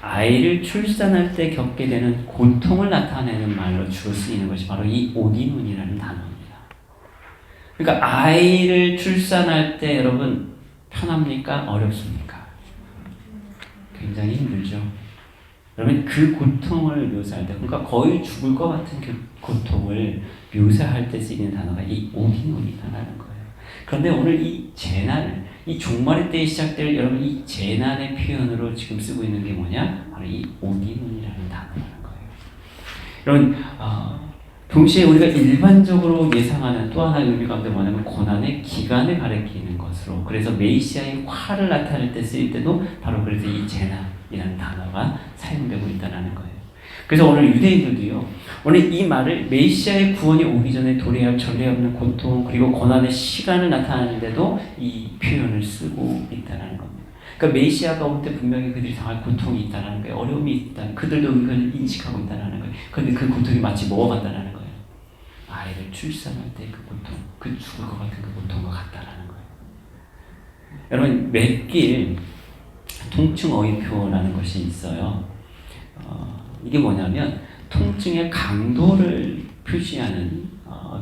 A: 아이를 출산할 때 겪게 되는 고통을 나타내는 말로 주로 쓰이는 것이 바로 이 오디논이라는 단어입니다. 그러니까 아이를 출산할 때 여러분 편합니까? 어렵습니까? 굉장히 힘들죠. 여러분 그 고통을 묘사할 때 그러니까 거의 죽을 것 같은 그 고통을 묘사할 때 쓰이는 단어가 이 오디논이다라는 거예요. 그런데 오늘 이 재난을 이 종말의 때에 시작될 여러분 이 재난의 표현으로 지금 쓰고 있는 게 뭐냐? 바로 이 오디논이라는 단어라는 거예요. 여러분 동시에 우리가 일반적으로 예상하는 또 하나의 의미 가운데 뭐냐면 고난의 기간을 가리키는 것으로 그래서 메시아의 화를 나타낼 때 쓰일 때도 바로 그래서 이 재난이라는 단어가 사용되고 있다는 거예요. 그래서 오늘 유대인들도요 오늘 이 말을 메시아의 구원이 오기 전에 도래할 전례 없는 고통 그리고 고난의 시간을 나타내는데도 이 표현을 쓰고 있다는 겁니다. 그러니까 메시아가 올 때 분명히 그들이 당할 고통이 있다는 거예요. 어려움이 있다는 그들도 그걸 인식하고 있다는 거예요. 그런데 그 고통이 마치 뭐가 같다는 거예요. 아이를 출산할 때 그 고통, 그 죽을 것 같은 그 고통과 같다는 거예요. 여러분 맥길 통증 어휘표라는 것이 있어요. 이게 뭐냐면 통증의 강도를 표시하는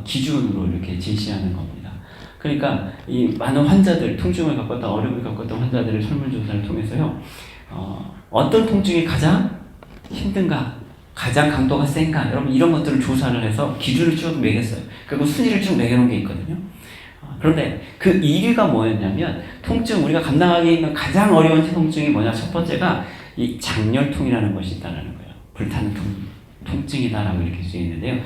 A: 기준으로 이렇게 제시하는 겁니다. 그러니까 이 많은 환자들, 통증을 겪었다, 어려움을 겪었던 환자들의 설문조사를 통해서요, 어떤 통증이 가장 힘든가, 가장 강도가 센가, 여러분 이런 것들을 조사를 해서 기준을 쭉 매겼어요. 그리고 순위를 쭉 매겨놓은 게 있거든요. 그런데 그 1위가 뭐였냐면 통증, 우리가 감당하기 있는 가장 어려운 통증이 뭐냐? 첫 번째가 이 장렬통이라는 것이 있다는 거예요. 불타는 통증이다라고 이렇게 쓰여 있는데요.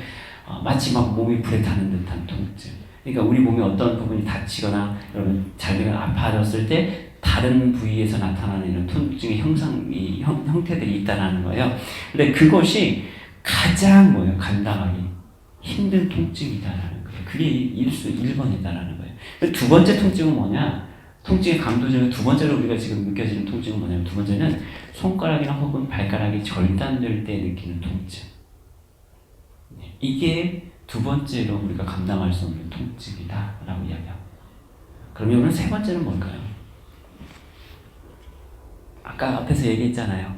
A: 마치 막 몸이 불에 타는 듯한 통증. 그러니까 우리 몸에 어떤 부분이 다치거나 여러분 자기가 아파졌을 때 다른 부위에서 나타나는 이런 통증의 형태들이 있다는 거예요. 근데 그것이 가장 뭐예요? 감당하기 힘든 통증이다라는 거예요. 그게 1번이다라는 거예요. 두 번째 통증은 뭐냐? 통증의 강도 중에 두 번째로 우리가 지금 느껴지는 통증은 뭐냐면 두 번째는 손가락이나 혹은 발가락이 절단될 때 느끼는 통증. 이게 두 번째로 우리가 감당할 수 없는 통증이다 라고 이야기합니다. 그러면 오늘 세 번째는 뭘까요? 아까 앞에서 얘기했잖아요.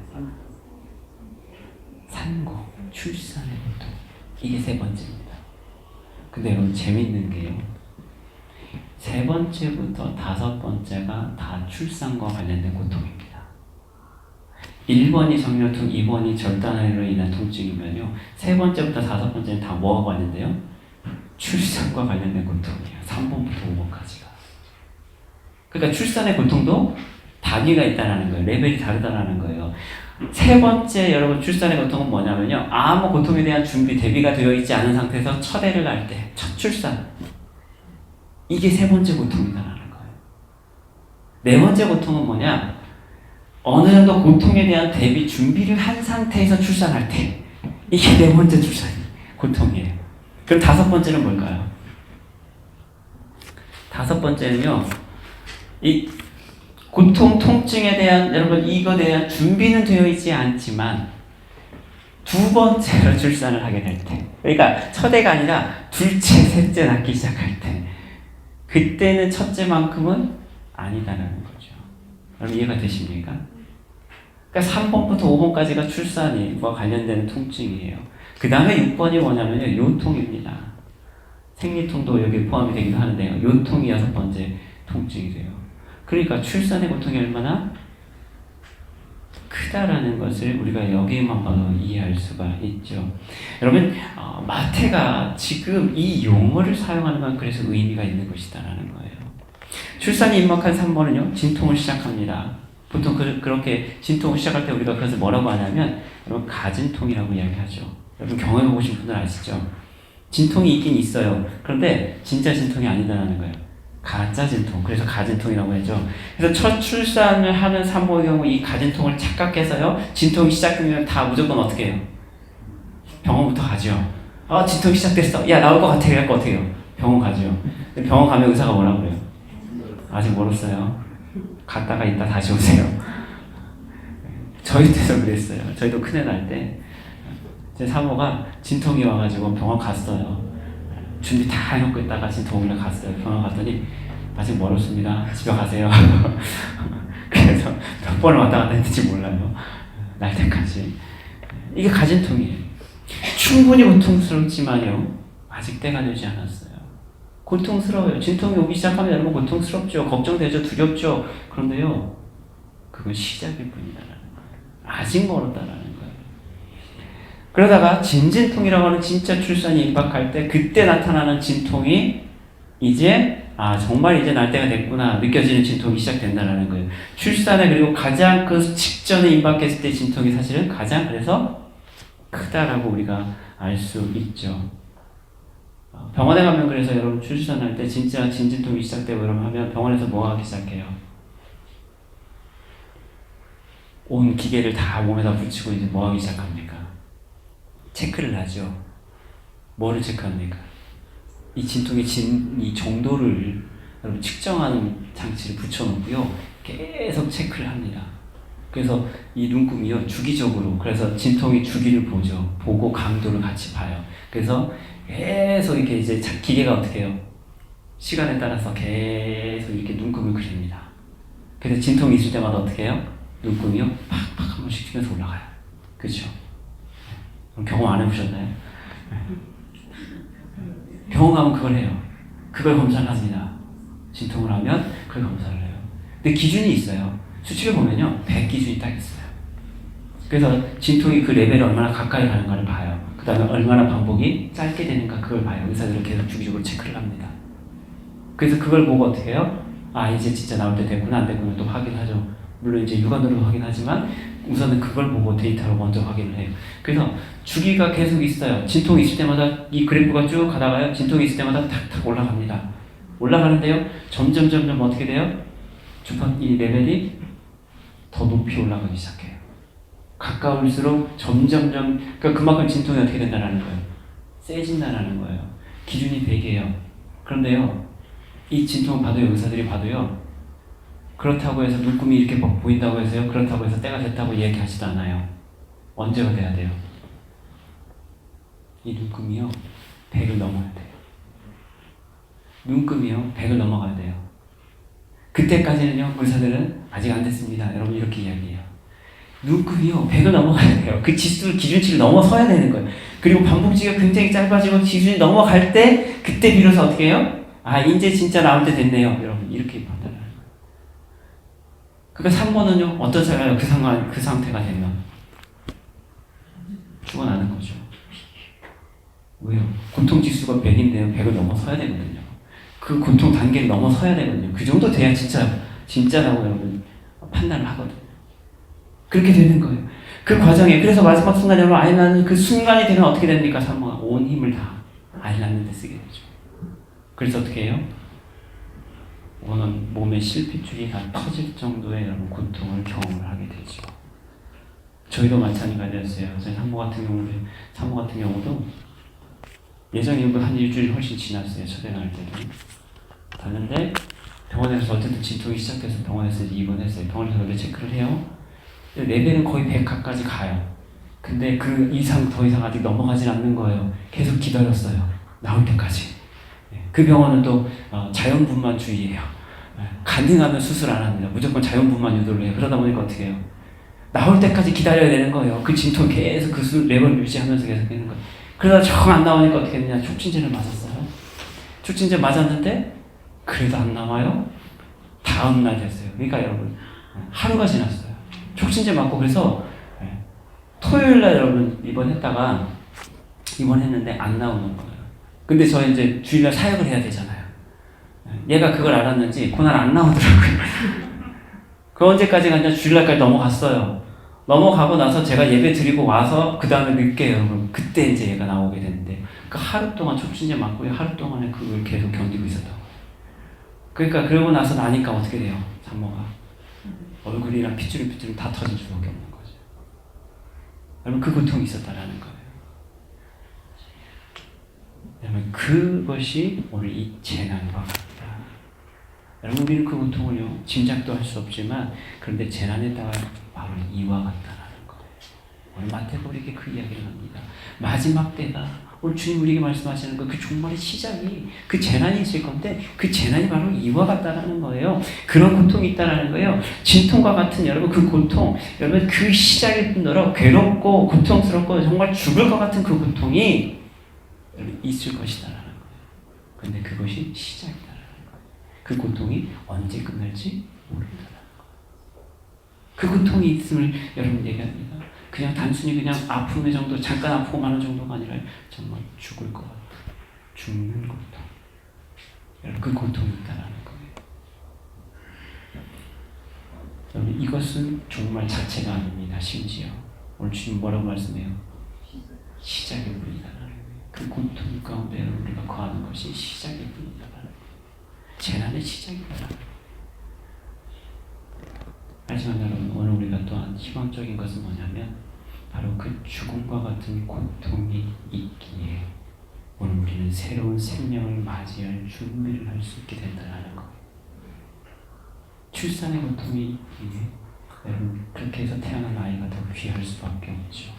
A: 산고, 출산의 고통. 이게 세 번째입니다. 근데 여러분 재밌는 게요. 세 번째부터 다섯 번째가 다 출산과 관련된 고통입니다. 1번이 정렬통, 2번이 절단으로 인한 통증이면요. 세 번째부터 다섯 번째는 다 뭐와 관련돼요? 출산과 관련된 고통이에요. 3번부터 5번까지가. 그러니까 출산의 고통도 단위가 있다는 거예요. 레벨이 다르다는 거예요. 세 번째 여러분 출산의 고통은 뭐냐면요. 아무 고통에 대한 준비, 대비가 되어 있지 않은 상태에서 첫 애를 낳을 때, 첫 출산. 이게 세 번째 고통이다라는 거예요. 네 번째 고통은 뭐냐? 어느 정도 고통에 대한 대비 준비를 한 상태에서 출산할 때 이게 네 번째 출산 고통이에요. 그럼 다섯 번째는 뭘까요? 다섯 번째는요. 이 고통, 통증에 대한 여러분 이거에 대한 준비는 되어 있지 않지만 두 번째로 출산을 하게 될 때, 그러니까 첫 애가 아니라 둘째, 셋째 낳기 시작할 때 그때는 첫째만큼은 아니다라는 거죠. 여러분 이해가 되십니까? 그러니까 3번부터 5번까지가 출산과 관련되는 통증이에요. 그 다음에 6번이 뭐냐면요. 요통입니다. 생리통도 여기 포함이 되기도 하는데요. 요통이 여섯 번째 통증이 돼요. 그러니까 출산의 고통이 얼마나 크다라는 것을 우리가 여기만 봐도 이해할 수가 있죠. 여러분 마태가 지금 이 용어를 사용하는 건 그래서 의미가 있는 것이다라는 거예요. 출산이 임박한 3번은요. 진통을 시작합니다. 보통 그렇게 진통을 시작할 때 우리가 그것을 뭐라고 하냐면 여러분 가진통이라고 이야기하죠. 여러분 경험해보신 분들 아시죠? 진통이 있긴 있어요. 그런데 진짜 진통이 아니다라는 거예요. 가짜 진통. 그래서 가진통이라고 하죠. 그래서 첫 출산을 하는 산모의 경우 이 가진통을 착각해서요. 진통이 시작되면 다 무조건 어떻게 해요? 병원부터 가죠. 진통이 시작됐어. 야 나올 것 같아. 이럴 거 어떻게 해요? 병원 가죠. 병원 가면 의사가 뭐라고 그래요? 아직 멀었어요. 갔다가 이따 다시 오세요. 저희 때도 그랬어요. 저희도 큰애 날 때 제 사모가 진통이 와가지고 병원 갔어요. 준비 다 해놓고 있다가 진통을 갔어요. 병원 갔더니 아직 멀었습니다. 집에 가세요. 그래서 몇 번을 왔다 갔다 했는지 몰라요. 날 때까지. 이게 가진통이에요. 충분히 고통스럽지만요. 아직 때가 되지 않았어요. 고통스러워요. 진통이 오기 시작하면 여러분 고통스럽죠. 걱정되죠. 두렵죠. 그런데요. 그건 시작일 뿐이다라는 거예요. 아직 멀었다라는 거예요. 그러다가 진진통이라고 하는 진짜 출산이 임박할 때 그때 나타나는 진통이 이제 정말 이제 날 때가 됐구나 느껴지는 진통이 시작된다는 거예요. 출산에 그리고 가장 그 직전에 임박했을 때 진통이 사실은 가장 그래서 크다라고 우리가 알 수 있죠. 병원에 가면 그래서 여러분 출산할 때 진짜 진진통이 시작되고 그러면 병원에서 뭐 하기 시작해요? 온 기계를 다 몸에다 붙이고 이제 뭐 하기 시작합니까? 체크를 하죠. 뭐를 체크합니까? 이 진통의 이 정도를 여러분 측정하는 장치를 붙여놓고요. 계속 체크를 합니다. 그래서 이 눈금이요. 주기적으로 그래서 진통의 주기를 보죠. 보고 강도를 같이 봐요. 그래서 계속 이렇게 이제 기계가 어떻게 해요? 시간에 따라서 계속 이렇게 눈금을 그립니다. 그래서 진통이 있을 때마다 어떻게 해요? 눈금이요. 팍팍 한 번씩 튀면서 올라가요. 그렇죠? 경험 안 해보셨나요? 병원 가면 그걸 해요. 그걸 검사를 합니다. 진통을 하면 그걸 검사를 해요. 근데 기준이 있어요. 수치를 보면요. 100 기준이 딱 있어요. 그래서 진통이 그 레벨에 얼마나 가까이 가는가를 봐요. 그 다음에 얼마나 반복이 짧게 되는가 그걸 봐요. 의사들은 계속 주기적으로 체크를 합니다. 그래서 그걸 보고 어떻게 해요? 이제 진짜 나올 때 됐구나 안 됐구나 또 확인하죠. 물론 이제 육안으로 확인하지만 우선은 그걸 보고 데이터로 먼저 확인을 해요. 그래서 주기가 계속 있어요. 진통이 있을 때마다 이 그래프가 쭉 가다가요. 진통이 있을 때마다 탁탁 올라갑니다. 올라가는데요. 점점 어떻게 돼요? 이 레벨이 더 높이 올라가기 시작해요. 가까울수록 점점 그러니까 그만큼 진통이 어떻게 된다는 거예요? 세진다는 거예요. 기준이 100이에요. 그런데요. 이 진통을 봐도요. 의사들이 봐도요. 그렇다고 해서 눈금이 이렇게 보인다고 해서요. 그렇다고 해서 때가 됐다고 얘기하지도 않아요. 언제가 돼야 돼요? 이 눈금이요. 100을 넘어야 돼요. 눈금이요. 100을 넘어가야 돼요. 그때까지는요. 의사들은 아직 안 됐습니다. 여러분 이렇게 이야기해요. 눈금이요. 100을 넘어가야 돼요. 그 지수를 기준치를 넘어서야 되는 거예요. 그리고 반복치가 굉장히 짧아지고 기준이 넘어갈 때 그때 비로소 어떻게 해요? 아 이제 진짜 나올 때 됐네요. 여러분 이렇게 판단을 하는 거예요. 그러니까 3번은요. 어떤 사람이 그 상태가 되면 죽어나는 거죠. 왜요? 고통지수가 100인데요. 100을 넘어서야 되거든요. 그 고통 단계를 넘어서야 되거든요. 그 정도 돼야 진짜라고 여러분 판단을 하거든요. 그렇게 되는 거예요. 그 과정에 그래서 마지막 순간 여러분 아일라는 그 순간이 되면 어떻게 됩니까? 산모가 온 힘을 다 아일라는 데 쓰게 되죠. 그래서 어떻게 해요? 오는 몸의 실핏줄이 다 터질 정도의 여러분 고통을 경험을 하게 되죠. 저희도 마찬가지였어요. 저희 산모 같은 경우도 예정이 한 일주일 훨씬 지났어요. 초대 나올 때도. 갔는데 병원에서 어쨌든 진통이 시작돼서 병원에서 입원했어요. 병원에서 근데 체크를 해요. 레벨은 거의 100까지 가요. 근데 그 이상 더 이상 아직 넘어가진 않는 거예요. 계속 기다렸어요. 나올 때까지. 그 병원은 또 자연분만주의예요. 가능하면 수술 안 합니다. 무조건 자연분만 유도를 해요. 그러다 보니까 어떻게 해요? 나올 때까지 기다려야 되는 거예요. 그 진통 계속 그 레벨을 유지하면서 계속 되는 거예요. 그러다 정 안 나오니까 어떻게 했냐? 촉진제를 맞았어요. 촉진제 맞았는데 그래도 안 나와요. 다음 날 됐어요. 그러니까 여러분 하루가 지났어요. 촉진제 맞고 그래서 토요일 날 여러분 입원했는데 안 나오는 거예요. 근데 저 이제 주일날 사역을 해야 되잖아요. 얘가 그걸 알았는지 그날 안 나오더라고요. 그 언제까지 갔냐? 주일날까지 넘어갔어요. 넘어가고 나서 제가 예배 드리고 와서 그 다음에 늦게 여러분 그때 이제 얘가 나오게 됐는데 그 하루 동안 촉진제 맞고 하루 동안에 그걸 계속 견디고 있었다고. 그러니까 그러고 나서 나니까 어떻게 돼요? 산모가 얼굴이랑 핏줄이 다 터질 수밖에 없는 거죠. 여러분 그 고통이 있었다라는 거예요. 여러분 그것이 오늘 이 재난과 같다. 여러분 우리는 그 고통을요 짐작도 할 수 없지만 그런데 재난에 따라 바로 이와 같다라는 거예요. 오늘 마태복음에 그 이야기를 합니다. 마지막 때가 오늘 주님 우리에게 말씀하시는 그 종말의 시작이 그 재난이 있을 건데 그 재난이 바로 이와 같다라는 거예요. 그런 고통이 있다라는 거예요. 진통과 같은 여러분 그 고통, 여러분 그 시작일 뿐더러 괴롭고 고통스럽고 정말 죽을 것 같은 그 고통이 여러분 있을 것이다라는 거예요. 그런데 그것이 시작이다라는 거예요. 그 고통이 언제 끝날지 모른다라는 거예요. 그 고통이 있음을 여러분 얘기합니다. 그냥 단순히 그냥 아픔의 정도, 잠깐 아프고 마는 정도가 아니라 정말 죽을 것 같아. 죽는 고통. 여러분 그 고통이 있다라는 거예요. 여러분 이것은 종말 자체가 아닙니다. 심지어 오늘 주님 뭐라고 말씀해요? 시작일 뿐이다라는 거예요. 그 고통 가운데 우리가 거하는 것이 시작일 뿐이다라는 거예요. 재난의 시작이다라는 거예요. 하지만 여러분 오늘 우리가 또한 희망적인 것은 뭐냐면 바로 그 죽음과 같은 고통이 있기에 오늘 우리는 새로운 생명을 맞이할 준비를 할 수 있게 된다는 거예요. 출산의 고통이 있기에 여러분 그렇게 해서 태어난 아이가 더 귀할 수밖에 없죠.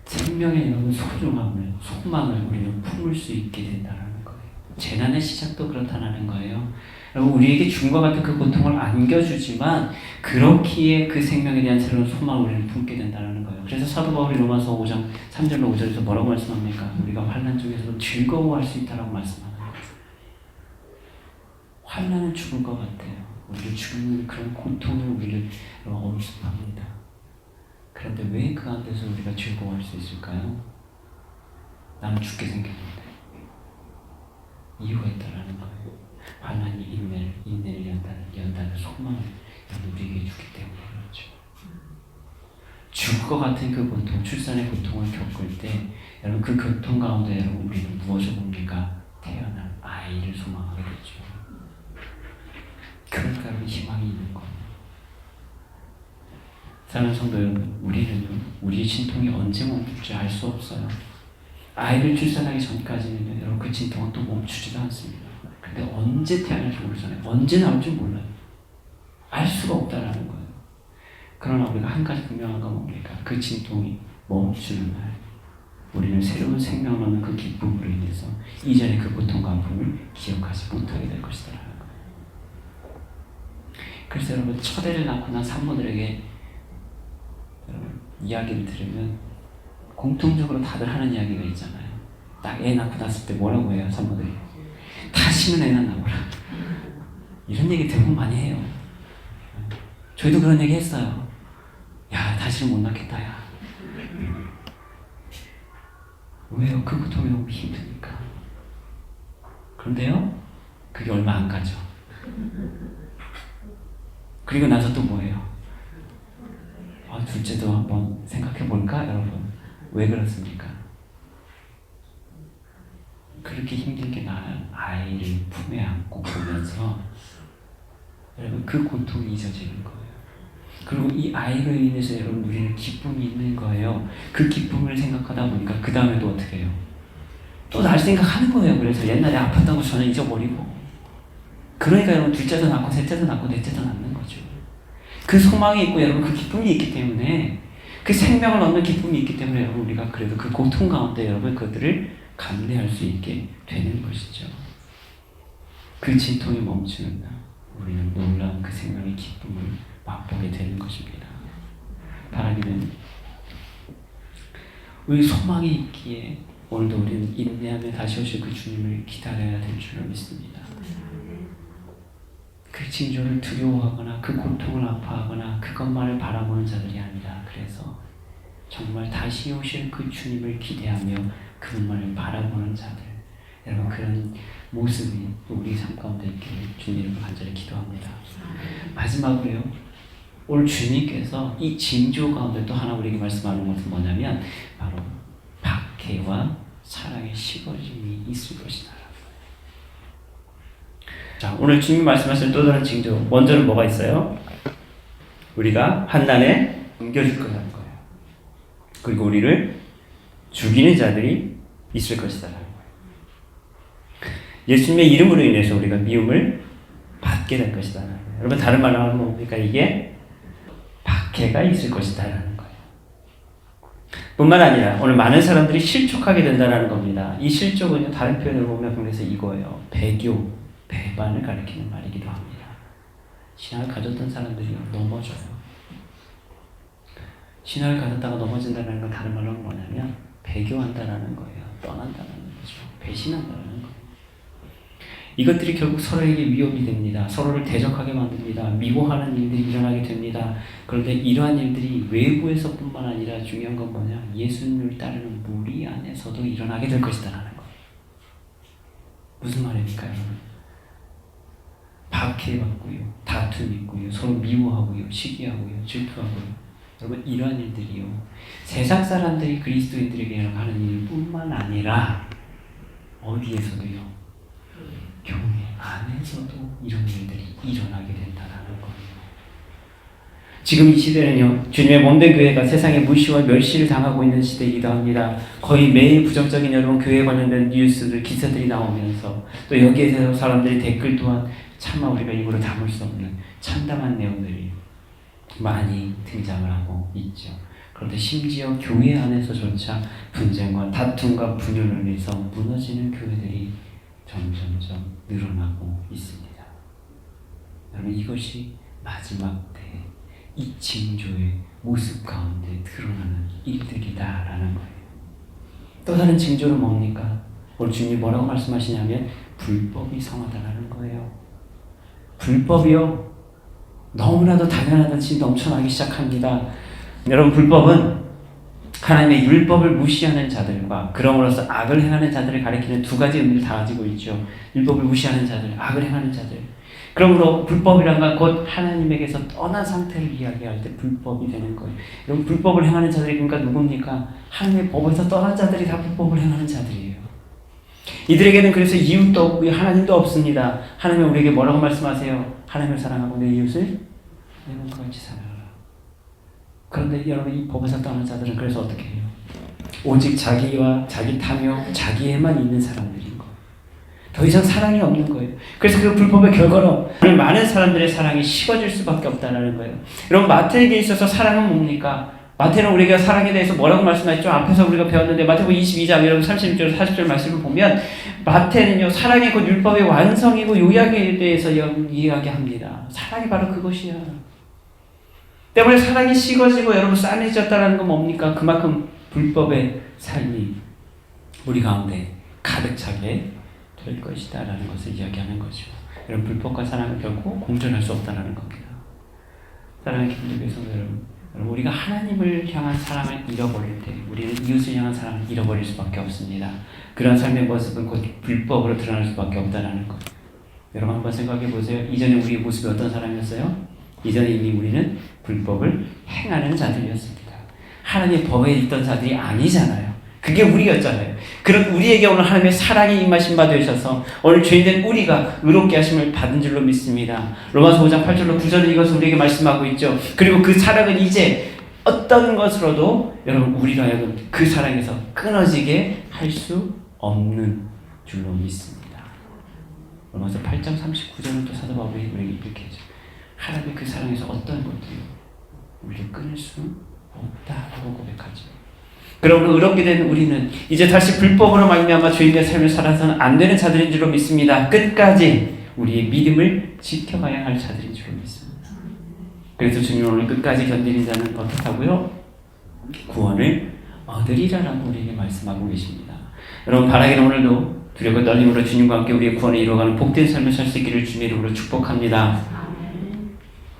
A: 생명의 여러분 소중함을, 소망을 우리는 품을 수 있게 된다는 거예요. 재난의 시작도 그렇다는 거예요. 여러분 우리에게 죽음과 같은 그 고통을 안겨주지만 그렇기에 그 생명에 대한 새로운 소망을 우리는 품게 된다는 거예요. 그래서 사도 바울이 로마서 5장 3절로 5절에서 뭐라고 말씀합니까? 우리가 환난 중에서도 즐거워할 수 있다라고 말씀하는 거예요. 환난은 죽을 것 같아요. 우리를 죽는 그런 고통을 우리를 엄습합니다. 그런데 왜 그 안에서 우리가 즐거워할 수 있을까요? 나는 죽게 생겼는데 이유가 있다라는 거예요. 하나님 인내를 연다는 소망을 우리에게 주기 때문에 그렇죠. 죽을 것 같은 그 고통, 출산의 고통을 겪을 때 여러분 그 고통 가운데 여러분 우리는 무엇을 봅니까? 태어난 아이를 소망하게 되죠. 그러니까 희망이 있는 거예요. 사랑하는 성도 여러분, 우리는요, 우리의 진통이 언제 멈출지 알 수 없어요. 아이를 출산하기 전까지는 여러분 그 진통은 또 멈추지도 않습니다. 근데 언제 태어날지 모르잖아요. 언제 나올지 몰라요. 알 수가 없다라는 거예요. 그러나 우리가 한 가지 분명한 건 뭡니까? 그 진통이 멈추는 날 우리는 새로운 생명을 얻는 그 기쁨으로 인해서 이전의 그 고통과 아픔을 기억하지 못하게 될 것이다라는 거예요. 그래서 여러분, 첫애를 낳고 난 산모들에게 여러분 이야기를 들으면 공통적으로 다들 하는 이야기가 있잖아요. 딱 애 낳고 났을 때 뭐라고 해요, 산모들이? 다시는 애 낳아보라. 이런 얘기 대부분 많이 해요. 저희도 그런 얘기 했어요. 야, 다시는 못 낳겠다, 야. 왜요? 그 고통이 너무 힘드니까. 그런데요, 그게 얼마 안 가죠. 그리고 나서 또 뭐예요? 둘째도 한번 생각해 볼까, 여러분? 왜 그렇습니까? 그렇게 힘들게 낳은 아이를 품에 안고 보면서 여러분 그 고통이 잊어지는 거예요. 그리고 이 아이로 인해서 여러분 우리는 기쁨이 있는 거예요. 그 기쁨을 생각하다 보니까 그 다음에 또 어떻게 해요? 또 날 생각하는 거예요. 그래서 옛날에 아팠다고 저는 잊어버리고, 그러니까 여러분 둘째도 낳고 셋째도 낳고 넷째도 낳는 거죠. 그 소망이 있고 여러분 그 기쁨이 있기 때문에, 그 생명을 얻는 기쁨이 있기 때문에 여러분 우리가 그래도 그 고통 가운데 여러분 그들을 감내할 수 있게 되는 것이죠. 그 진통이 멈추는 날 우리는 놀라운 그 생명의 기쁨을 맛보게 되는 것입니다. 바라기는 우리 소망이 있기에 오늘도 우리는 인내하며 다시 오실 그 주님을 기다려야 될 줄을 믿습니다. 그 징조를 두려워하거나 그 고통을 아파하거나 그것만을 바라보는 자들이 아니라, 그래서 정말 다시 오실 그 주님을 기대하며 그분만을 바라보는 자들, 여러분 그런 모습이 우리 삶 가운데 있기를 주님을 간절히 기도합니다. 마지막으로요, 오늘 주님께서 이 징조 가운데 또 하나 우리에게 말씀하는 것은 뭐냐면 바로 박해와 사랑의 식어짐이 있을 것이다. 자, 오늘 주님 말씀하신 또 다른 징조, 먼저는 뭐가 있어요? 우리가 환난에 옮겨질 거라는 거예요. 그리고 우리를 죽이는 자들이 있을 것이다. 예수님의 이름으로 인해서 우리가 미움을 받게 될 것이다. 여러분 다른 말로 하면 뭡니까? 이게 박해가 있을 것이다 라는 거예요. 뿐만 아니라 오늘 많은 사람들이 실족하게 된다는 겁니다. 이 실족은요, 다른 표현을 보면 그래서 이거예요. 배교, 배반을 가리키는 말이기도 합니다. 신앙을 가졌던 사람들이 넘어져요. 신앙을 가졌다가 넘어진다는 건 다른 말로 뭐냐면 배교한다라는 거예요. 떠난다는 거죠. 배신한다는 거예요. 이것들이 결국 서로에게 위협이 됩니다. 서로를 대적하게 만듭니다. 미워하는 일들이 일어나게 됩니다. 그런데 이러한 일들이 외부에서뿐만 아니라 중요한 건 뭐냐? 예수님을 따르는 무리 안에서도 일어나게 될 것이다라는 거예요. 무슨 말입니까, 여러분? 박해받고요, 다툼이 있고요, 서로 미워하고요, 시기하고요, 질투하고요. 여러분 이러한 일들이요, 세상 사람들이 그리스도인들에게 하는 일뿐만 아니라 어디에서도요, 교회 안에서도 이런 일들이 일어나게 된다는 거예요. 지금 이 시대는요, 주님의 몸된 교회가 세상의 무시와 멸시를 당하고 있는 시대이기도 합니다. 거의 매일 부정적인 여러분 교회에 관련된 뉴스들, 기사들이 나오면서 또 여기에 대해서 사람들이 댓글 또한 차마 우리가 입으로 담을 수 없는 참담한 내용들이 많이 등장을 하고 있죠. 그런데 심지어 교회 안에서조차 분쟁과 다툼과 분열을 위해서 무너지는 교회들이 점점점 늘어나고 있습니다. 여러분 이것이 마지막 때 이 징조의 모습 가운데 드러나는 일들이다라는 거예요. 또 다른 징조는 뭡니까? 오늘 주님이 뭐라고 말씀하시냐면 불법이 성하다라는 거예요. 불법이요, 너무나도 당연하듯이 넘쳐나기 시작합니다. 여러분 불법은 하나님의 율법을 무시하는 자들과 그럼으로써 악을 행하는 자들을 가리키는 두 가지 의미를 다 가지고 있죠. 율법을 무시하는 자들, 악을 행하는 자들. 그러므로 불법이란 건 곧 하나님에게서 떠난 상태를 이야기할 때 불법이 되는 거예요. 여러분 불법을 행하는 자들이 그러니까 누굽니까? 하나님의 법에서 떠난 자들이 다 불법을 행하는 자들이에요. 이들에게는 그래서 이웃도 없고 하나님도 없습니다. 하나님은 우리에게 뭐라고 말씀하세요? 하나님을 사랑하고 내 이웃을 내 몸과 같이 사랑하라. 그런데 여러분 이 법에서 떠난 자들은 그래서 어떻게 해요? 오직 자기와 자기 탐욕, 자기에만 있는 사람들인 거예요. 더 이상 사랑이 없는 거예요. 그래서 그 불법의 결과로 많은 사람들의 사랑이 식어질 수밖에 없다는 거예요. 여러분, 마태에게 있어서 사랑은 뭡니까? 마태는 우리가 사랑에 대해서 뭐라고 말씀하셨죠? 앞에서 우리가 배웠는데 마태복음 22장 여러분 36절 40절 말씀을 보면 마태는요, 사랑이 곧 율법의 완성이고 요약에 대해서 이야기합니다. 사랑이 바로 그것이야. 때문에 사랑이 식어지고 여러분 싸늘해졌다는 건 뭡니까? 그만큼 불법의 삶이 우리 가운데 가득 차게 될 것이다 라는 것을 이야기하는 거죠. 여러분, 불법과 사랑은 결코 공존할 수 없다는 겁니다. 사랑의 기쁨을 위해서 여러분, 우리가 하나님을 향한 사랑을 잃어버릴 때 우리는 이웃을 향한 사랑을 잃어버릴 수밖에 없습니다. 그런 삶의 모습은 곧 불법으로 드러날 수밖에 없다는 것. 여러분, 한번 생각해 보세요. 이전에 우리의 모습이 어떤 사람이었어요? 이전에 이미 우리는 불법을 행하는 자들이었습니다. 하나님의 법에 있던 자들이 아니잖아요. 그게 우리였잖아요. 그런 우리에게 오늘 하나님의 사랑이 임하신 바 되셔서 오늘 죄인된 우리가 의롭게 하심을 받은 줄로 믿습니다. 로마서 5장 8절로 9절은 이것을 우리에게 말씀하고 있죠. 그리고 그 사랑은 이제 어떤 것으로도 여러분 우리로 하여금 그 사랑에서 끊어지게 할 수 없는 줄로 믿습니다. 로마서 8장 39절은 또 사도 바울이 우리에게 이렇게 하죠. 하나님의 그 사랑에서 어떤 것들이 우리를 끊을 수 없다라고 고백하죠. 그러므로 의롭게 된 우리는 이제 다시 불법으로 말미암아 죄인의 삶을 살아서는 안 되는 자들인 줄로 믿습니다. 끝까지 우리의 믿음을 지켜가야 할 자들인 줄로 믿습니다. 그래서 주님은 오늘 끝까지 견디는 자는 어떻다고요? 구원을 얻으리라라고 우리에게 말씀하고 계십니다. 여러분, 바라기는 오늘도 두렵고 떨림으로 주님과 함께 우리의 구원을 이루어가는 복된 삶을 살 수 있기를 주님의 이름으로 축복합니다.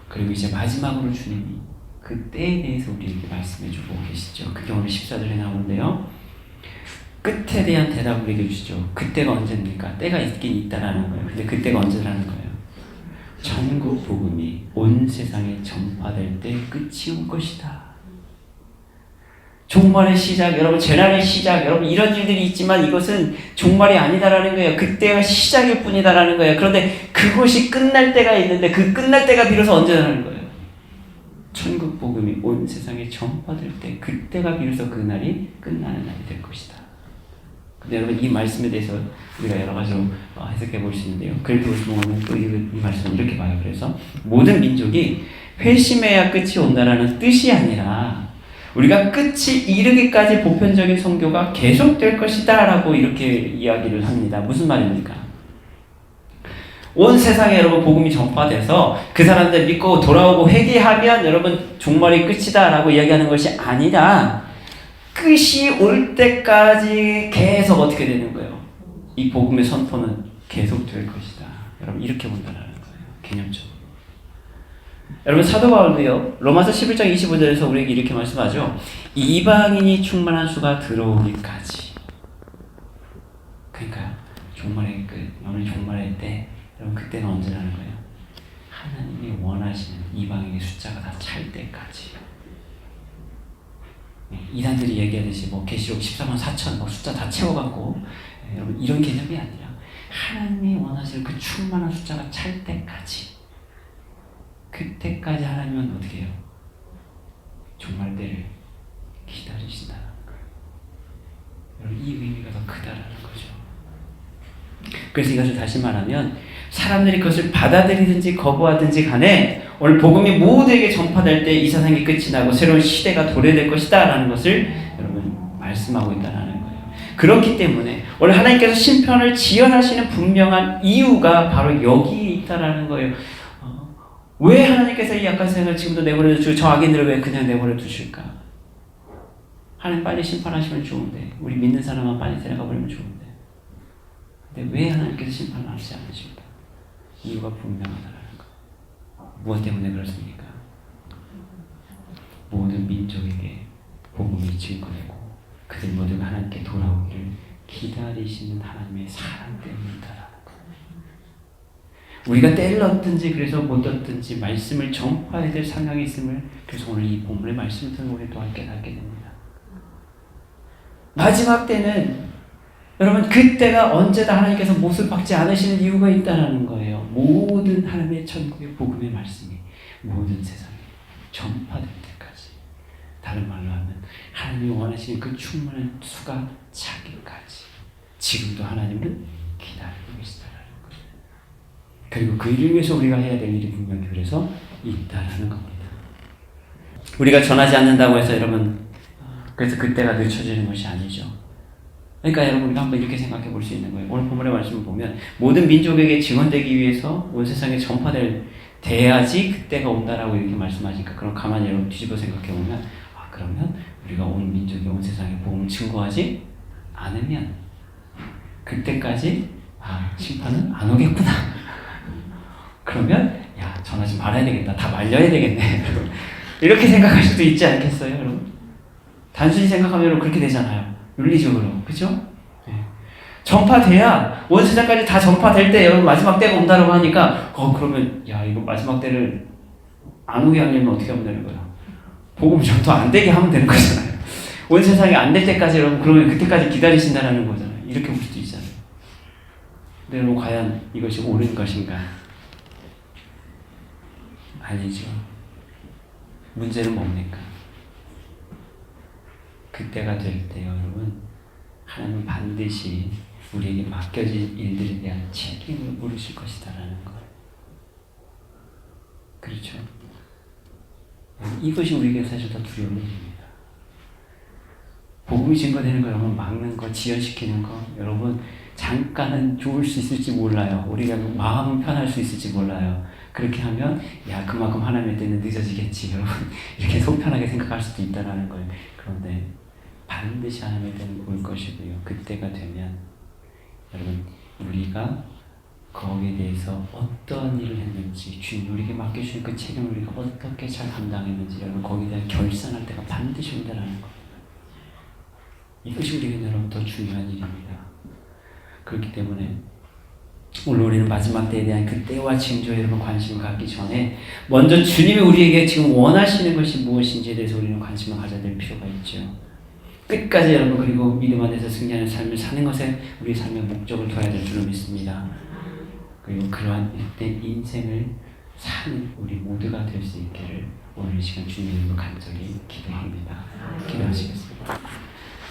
A: 그리고 이제 마지막으로 주님이 그 때에 대해서 우리에게 말씀해주고 계시죠. 그게 오늘 14절에 나오는데요. 끝에 대한 대답을 우리에게 주시죠. 그때가 언제입니까? 때가 있긴 있다라는 거예요. 근데 그때가 언제라는 거예요? 천국 복음이 온 세상에 전파될 때 끝이 올 것이다. 종말의 시작, 여러분, 재난의 시작, 여러분, 이런 일들이 있지만 이것은 종말이 아니다라는 거예요. 그때가 시작일 뿐이다라는 거예요. 그런데 그것이 끝날 때가 있는데 그 끝날 때가 비로소 언제라는 거예요? 천국 복음이 온 세상에 전파될 때, 그때가 비로소 그 날이 끝나는 날이 될 것이다. 근데 여러분, 이 말씀에 대해서 우리가 여러 가지로 해석해 볼 수 있는데요. 그렇게 보시면 또 이 말씀을 이렇게 봐요. 그래서 모든 민족이 회심해야 끝이 온다라는 뜻이 아니라 우리가 끝이 이르기까지 보편적인 선교가 계속될 것이다 라고 이렇게 이야기를 합니다. 무슨 말입니까? 온 세상에 여러분 복음이 전파돼서 그 사람들 믿고 돌아오고 회개하면 여러분 종말이 끝이다 라고 이야기하는 것이 아니라 끝이 올 때까지 계속 어떻게 되는 거예요? 이 복음의 선포는 계속될 것이다. 여러분, 이렇게 본다는 거예요. 개념적으로. 여러분, 사도 바울도요, 로마서 11장 25절에서 우리에게 이렇게 말씀하죠. 이방인이 충만한 수가 들어오기까지. 그러니까요, 종말의 끝, 오늘 종말의 때, 여러분, 그때는 언제라는 거예요? 하나님이 원하시는 이방인의 숫자가 다 찰 때까지. 이단들이 얘기하듯이 계시록 14만 4천 숫자 다 채워갖고, 여러분, 이런 개념이 아니라 하나님이 원하시는 그 충만한 숫자가 찰 때까지. 그때까지 하나님은 어떻게 해요? 종말 때를 기다리신다는 거예요. 여러분, 이 의미가 더 크다라는 거죠. 그래서 이것을 다시 말하면 사람들이 그것을 받아들이든지 거부하든지 간에 오늘 복음이 모두에게 전파될 때 이 세상이 끝이 나고 새로운 시대가 도래될 것이다 라는 것을 여러분 말씀하고 있다는 거예요. 그렇기 때문에 오늘 하나님께서 심판을 지연하시는 분명한 이유가 바로 여기에 있다는 거예요. 왜 하나님께서 이 약한 세상을 지금도 내버려 두시고 저 악인들을 왜 그냥 내버려 두실까? 하나님 빨리 심판하시면 좋은데, 우리 믿는 사람만 빨리 데려가 버리면 좋은데, 근데 왜 하나님께서 심판을 하시지 않으실까? 이유가 분명하다는 거. 무엇 때문에 그렇습니까? 모든 민족에게 복음이 증거되고 그들 모두가 하나님께 돌아오기를 기다리시는 하나님의 사랑 때문이다라는 거예요. 우리가 때를 얻든지 그래서 못 얻든지 말씀을 전파해야 될 상황이 있음을, 그래서 오늘 이 본문의 말씀을 통해 우리 또한 깨닫게 됩니다. 마지막 때는 여러분, 그때가 언제다 하나님께서 못을 박지 않으시는 이유가 있다는 거예요. 모든 하나님의 천국의 복음의 말씀이 모든 세상에 전파될 때까지. 다른 말로 하면 하나님이 원하시는 그 충만한 수가 차기까지. 지금도 하나님은 기다리고 계시다라는 거예요. 그리고 그 일을 위해서 우리가 해야 될 일이 분명히 그래서 있다라는 겁니다. 우리가 전하지 않는다고 해서 여러분 그래서 그때가 늦춰지는 것이 아니죠. 그러니까 여러분 우리가 한번 이렇게 생각해 볼 수 있는 거예요. 오늘 본문의 말씀을 보면 모든 민족에게 증언되기 위해서 온 세상에 전파돼야지 그때가 온다라고 이렇게 말씀하니까 그럼 가만히 여러분 뒤집어 생각해 보면 그러면 우리가 온 민족이 온 세상에 복음을 증거하지 않으면 그때까지 심판은 안 오겠구나. 그러면 전하지 말아야 되겠다. 다 말려야 되겠네. 이렇게 생각할 수도 있지 않겠어요, 여러분? 단순히 생각하면 여러분 그렇게 되잖아요. 윤리적으로. 그죠? 네. 전파돼야 온 세상까지 다 전파될 때 여러분 마지막 때가 온다고 하니까 그러면 이거 마지막 때를 안 오게 하려면 어떻게 하면 되는 거야? 복음 전도 안 되게 하면 되는 거잖아요. 온 세상이 안 될 때까지 여러분 그러면 그때까지 기다리신다는 거잖아요. 이렇게 볼 수도 있잖아요. 근데 여러분 과연 이것이 옳은 것인가? 아니죠. 문제는 뭡니까? 그때가 될 때 여러분 하나님은 반드시 우리에게 맡겨진 일들에 대한 책임을 물으실 것이다라는 것. 그렇죠? 이것이 우리에게 사실 더 두려운 일입니다. 복음이 증거되는 거 여러분 막는 거, 지연시키는 거 여러분 잠깐은 좋을 수 있을지 몰라요. 우리가 마음은 편할 수 있을지 몰라요. 그렇게 하면 그만큼 하나님의 때는 늦어지겠지 여러분 이렇게 속 편하게 생각할 수도 있다라는 거예요. 그런데 반드시 하나님의 때는 올 것이고요. 그때가 되면 여러분 우리가 거기에 대해서 어떤 일을 했는지 주님 우리에게 맡겨주신 그 책임을 우리가 어떻게 잘 감당했는지 여러분 거기에 대한 결산할 때가 반드시 온다라는 거예요. 이것이 우리에게 여러분 더 중요한 일입니다. 그렇기 때문에 오늘 우리는 마지막 때에 대한 그 때와 징조에 여러분 관심을 갖기 전에 먼저 주님이 우리에게 지금 원하시는 것이 무엇인지에 대해서 우리는 관심을 가져야 될 필요가 있죠. 끝까지 여러분 그리고 믿음 안에서 승리하는 삶을 사는 것에 우리 삶의 목적을 둬야 될 줄로 믿습니다. 그리고 그러한 인생을 사는 우리 모두가 될 수 있기를 오늘 이 시간 주님의 이름으로 간절히 기도합니다. 기도하시겠습니다.